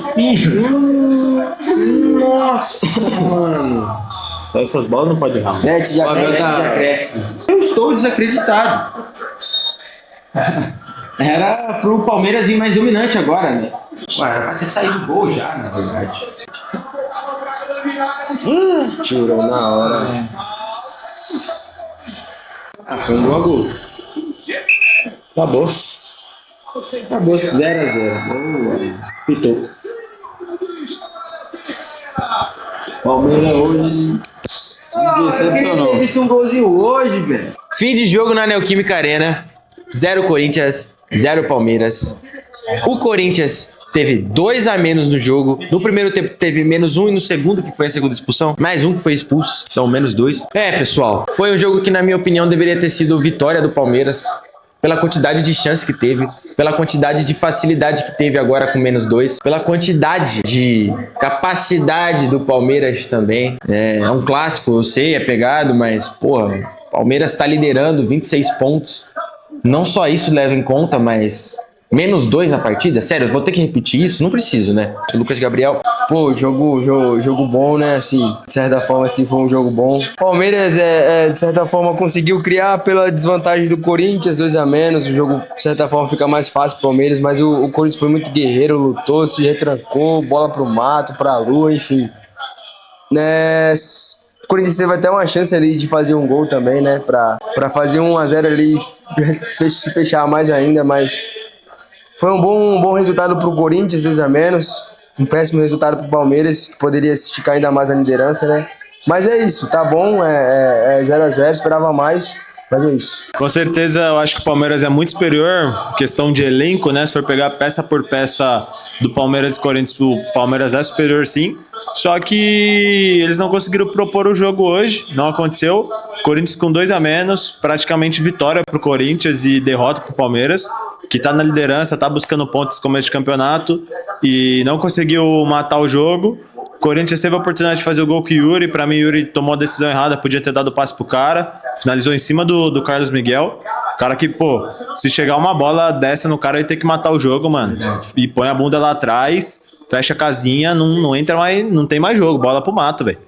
Nossa, mano. Essas bolas não pode errar. 7 já Já cresce. Eu estou desacreditado. Era pro Palmeiras vir mais dominante agora, né? Ué, era pra ter saído gol já, na verdade. tirou na hora. Ah, foi um gol a gol. Acabou. Acabou, 0-0. Pitou. Palmeiras hoje. Eu queria ter visto um golzinho hoje, velho. Fim de jogo na Neoquímica Arena. 0 Corinthians, 0 Palmeiras. O Corinthians teve 2 a menos no jogo. No primeiro tempo teve -1 e no segundo, que foi a segunda expulsão, mais um que foi expulso, então -2. Pessoal, foi um jogo que na minha opinião deveria ter sido vitória do Palmeiras, pela quantidade de chance que teve, pela quantidade de facilidade que teve agora com -2, pela quantidade de capacidade do Palmeiras também. É um clássico, eu sei, é pegado, mas, porra, Palmeiras tá liderando 26 pontos. Não só isso leva em conta, mas -2 na partida? Sério, eu vou ter que repetir isso? Não preciso, né? O Lucas Gabriel. Pô, jogo bom, né? Assim, de certa forma, assim, foi um jogo bom. Palmeiras, de certa forma, conseguiu criar pela desvantagem do Corinthians, 2 a menos. O jogo, de certa forma, fica mais fácil pro Palmeiras, mas o Corinthians foi muito guerreiro, lutou, se retrancou, bola pro mato, pra lua, enfim. O Corinthians teve até uma chance ali de fazer um gol também, né? Pra fazer 1 a 0 ali, se fechar mais ainda, mas foi um bom resultado pro Corinthians, 2 a menos. Um péssimo resultado pro Palmeiras, que poderia se esticar ainda mais a liderança, né? Mas é isso, tá bom, 0 a 0, esperava mais, mas é isso. Com certeza, eu acho que o Palmeiras é muito superior, questão de elenco, né? Se for pegar peça por peça do Palmeiras e Corinthians, o Palmeiras é superior sim. Só que eles não conseguiram propor o jogo hoje, não aconteceu. Corinthians com 2 a menos, praticamente vitória pro Corinthians e derrota pro Palmeiras, que tá na liderança, tá buscando pontos no começo de campeonato e não conseguiu matar o jogo. O Corinthians teve a oportunidade de fazer o gol com o Yuri. Pra mim, o Yuri tomou a decisão errada, podia ter dado o passe pro cara. Finalizou em cima do Carlos Miguel. Cara que, pô, se chegar uma bola dessa no cara, ele tem que matar o jogo, mano. E põe a bunda lá atrás, fecha a casinha, não entra mais, não tem mais jogo, bola pro mato, velho.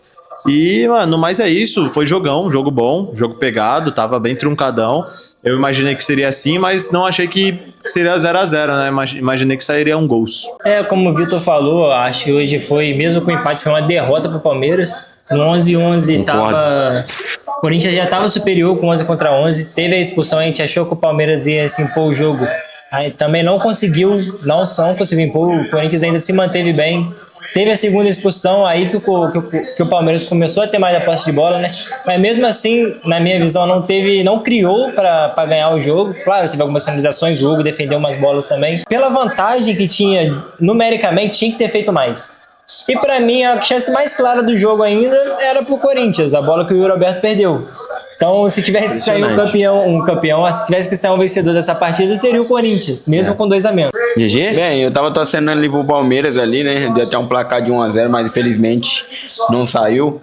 E, mano, mas é isso, foi jogão, jogo bom, jogo pegado, tava bem truncadão. Eu imaginei que seria assim, mas não achei que seria 0 a 0, né? Imaginei que sairia um gols. Como o Vitor falou, acho que hoje foi, mesmo com o empate, foi uma derrota pro Palmeiras. Com 11-11 tava... O Corinthians já tava superior com 11 contra 11, teve a expulsão, a gente achou que o Palmeiras ia se impor o jogo. Aí também não conseguiu impor, o Corinthians ainda se manteve bem. Teve a segunda expulsão, aí que o Palmeiras começou a ter mais a posse de bola, né? Mas mesmo assim, na minha visão, não criou para ganhar o jogo. Claro, teve algumas finalizações, o Hugo defendeu umas bolas também. Pela vantagem que tinha, numericamente, tinha que ter feito mais. E para mim, a chance mais clara do jogo ainda era pro Corinthians, a bola que o Yuri Alberto perdeu. Então, se tivesse que sair se tivesse que sair um vencedor dessa partida, seria o Corinthians, mesmo com 2 a menos. GG? Bem, eu tava torcendo ali pro Palmeiras ali, né? Deu até um placar de 1 a 0, mas infelizmente não saiu.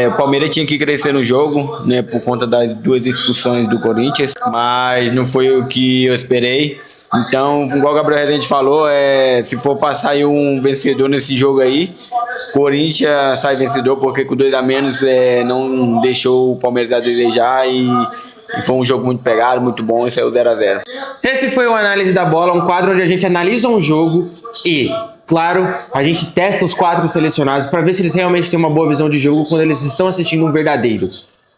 O Palmeiras tinha que crescer no jogo, né? Por conta das 2 expulsões do Corinthians, mas não foi o que eu esperei. Então, igual o Gabriel Rezende falou, se for passar aí um vencedor nesse jogo aí, Corinthians sai vencedor, porque com 2 a menos não deixou o Palmeiras a desejar e foi um jogo muito pegado, muito bom, e saiu 0 a 0. Esse foi o Análise da Bola, um quadro onde a gente analisa um jogo e, claro, a gente testa os 4 selecionados para ver se eles realmente têm uma boa visão de jogo quando eles estão assistindo um verdadeiro.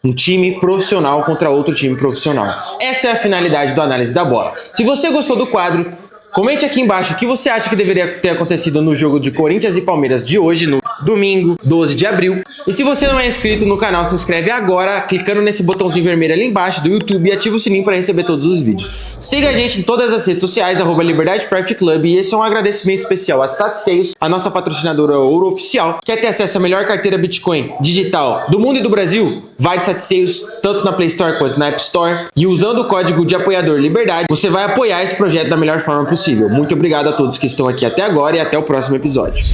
Um time profissional contra outro time profissional. Essa é a finalidade do Análise da Bola. Se você gostou do quadro, comente aqui embaixo o que você acha que deveria ter acontecido no jogo de Corinthians e Palmeiras de hoje, no domingo, 12 de abril. E se você não é inscrito no canal, se inscreve agora, clicando nesse botãozinho vermelho ali embaixo do YouTube e ativa o sininho para receber todos os vídeos. Siga a gente em todas as redes sociais, @Liberdade Private Club, e esse é um agradecimento especial a SatSales, a nossa patrocinadora ouro oficial. Quer ter acesso à melhor carteira Bitcoin digital do mundo e do Brasil? Vai de SatSales, tanto na Play Store quanto na App Store. E usando o código de apoiador Liberdade, você vai apoiar esse projeto da melhor forma possível. Muito obrigado a todos que estão aqui até agora e até o próximo episódio.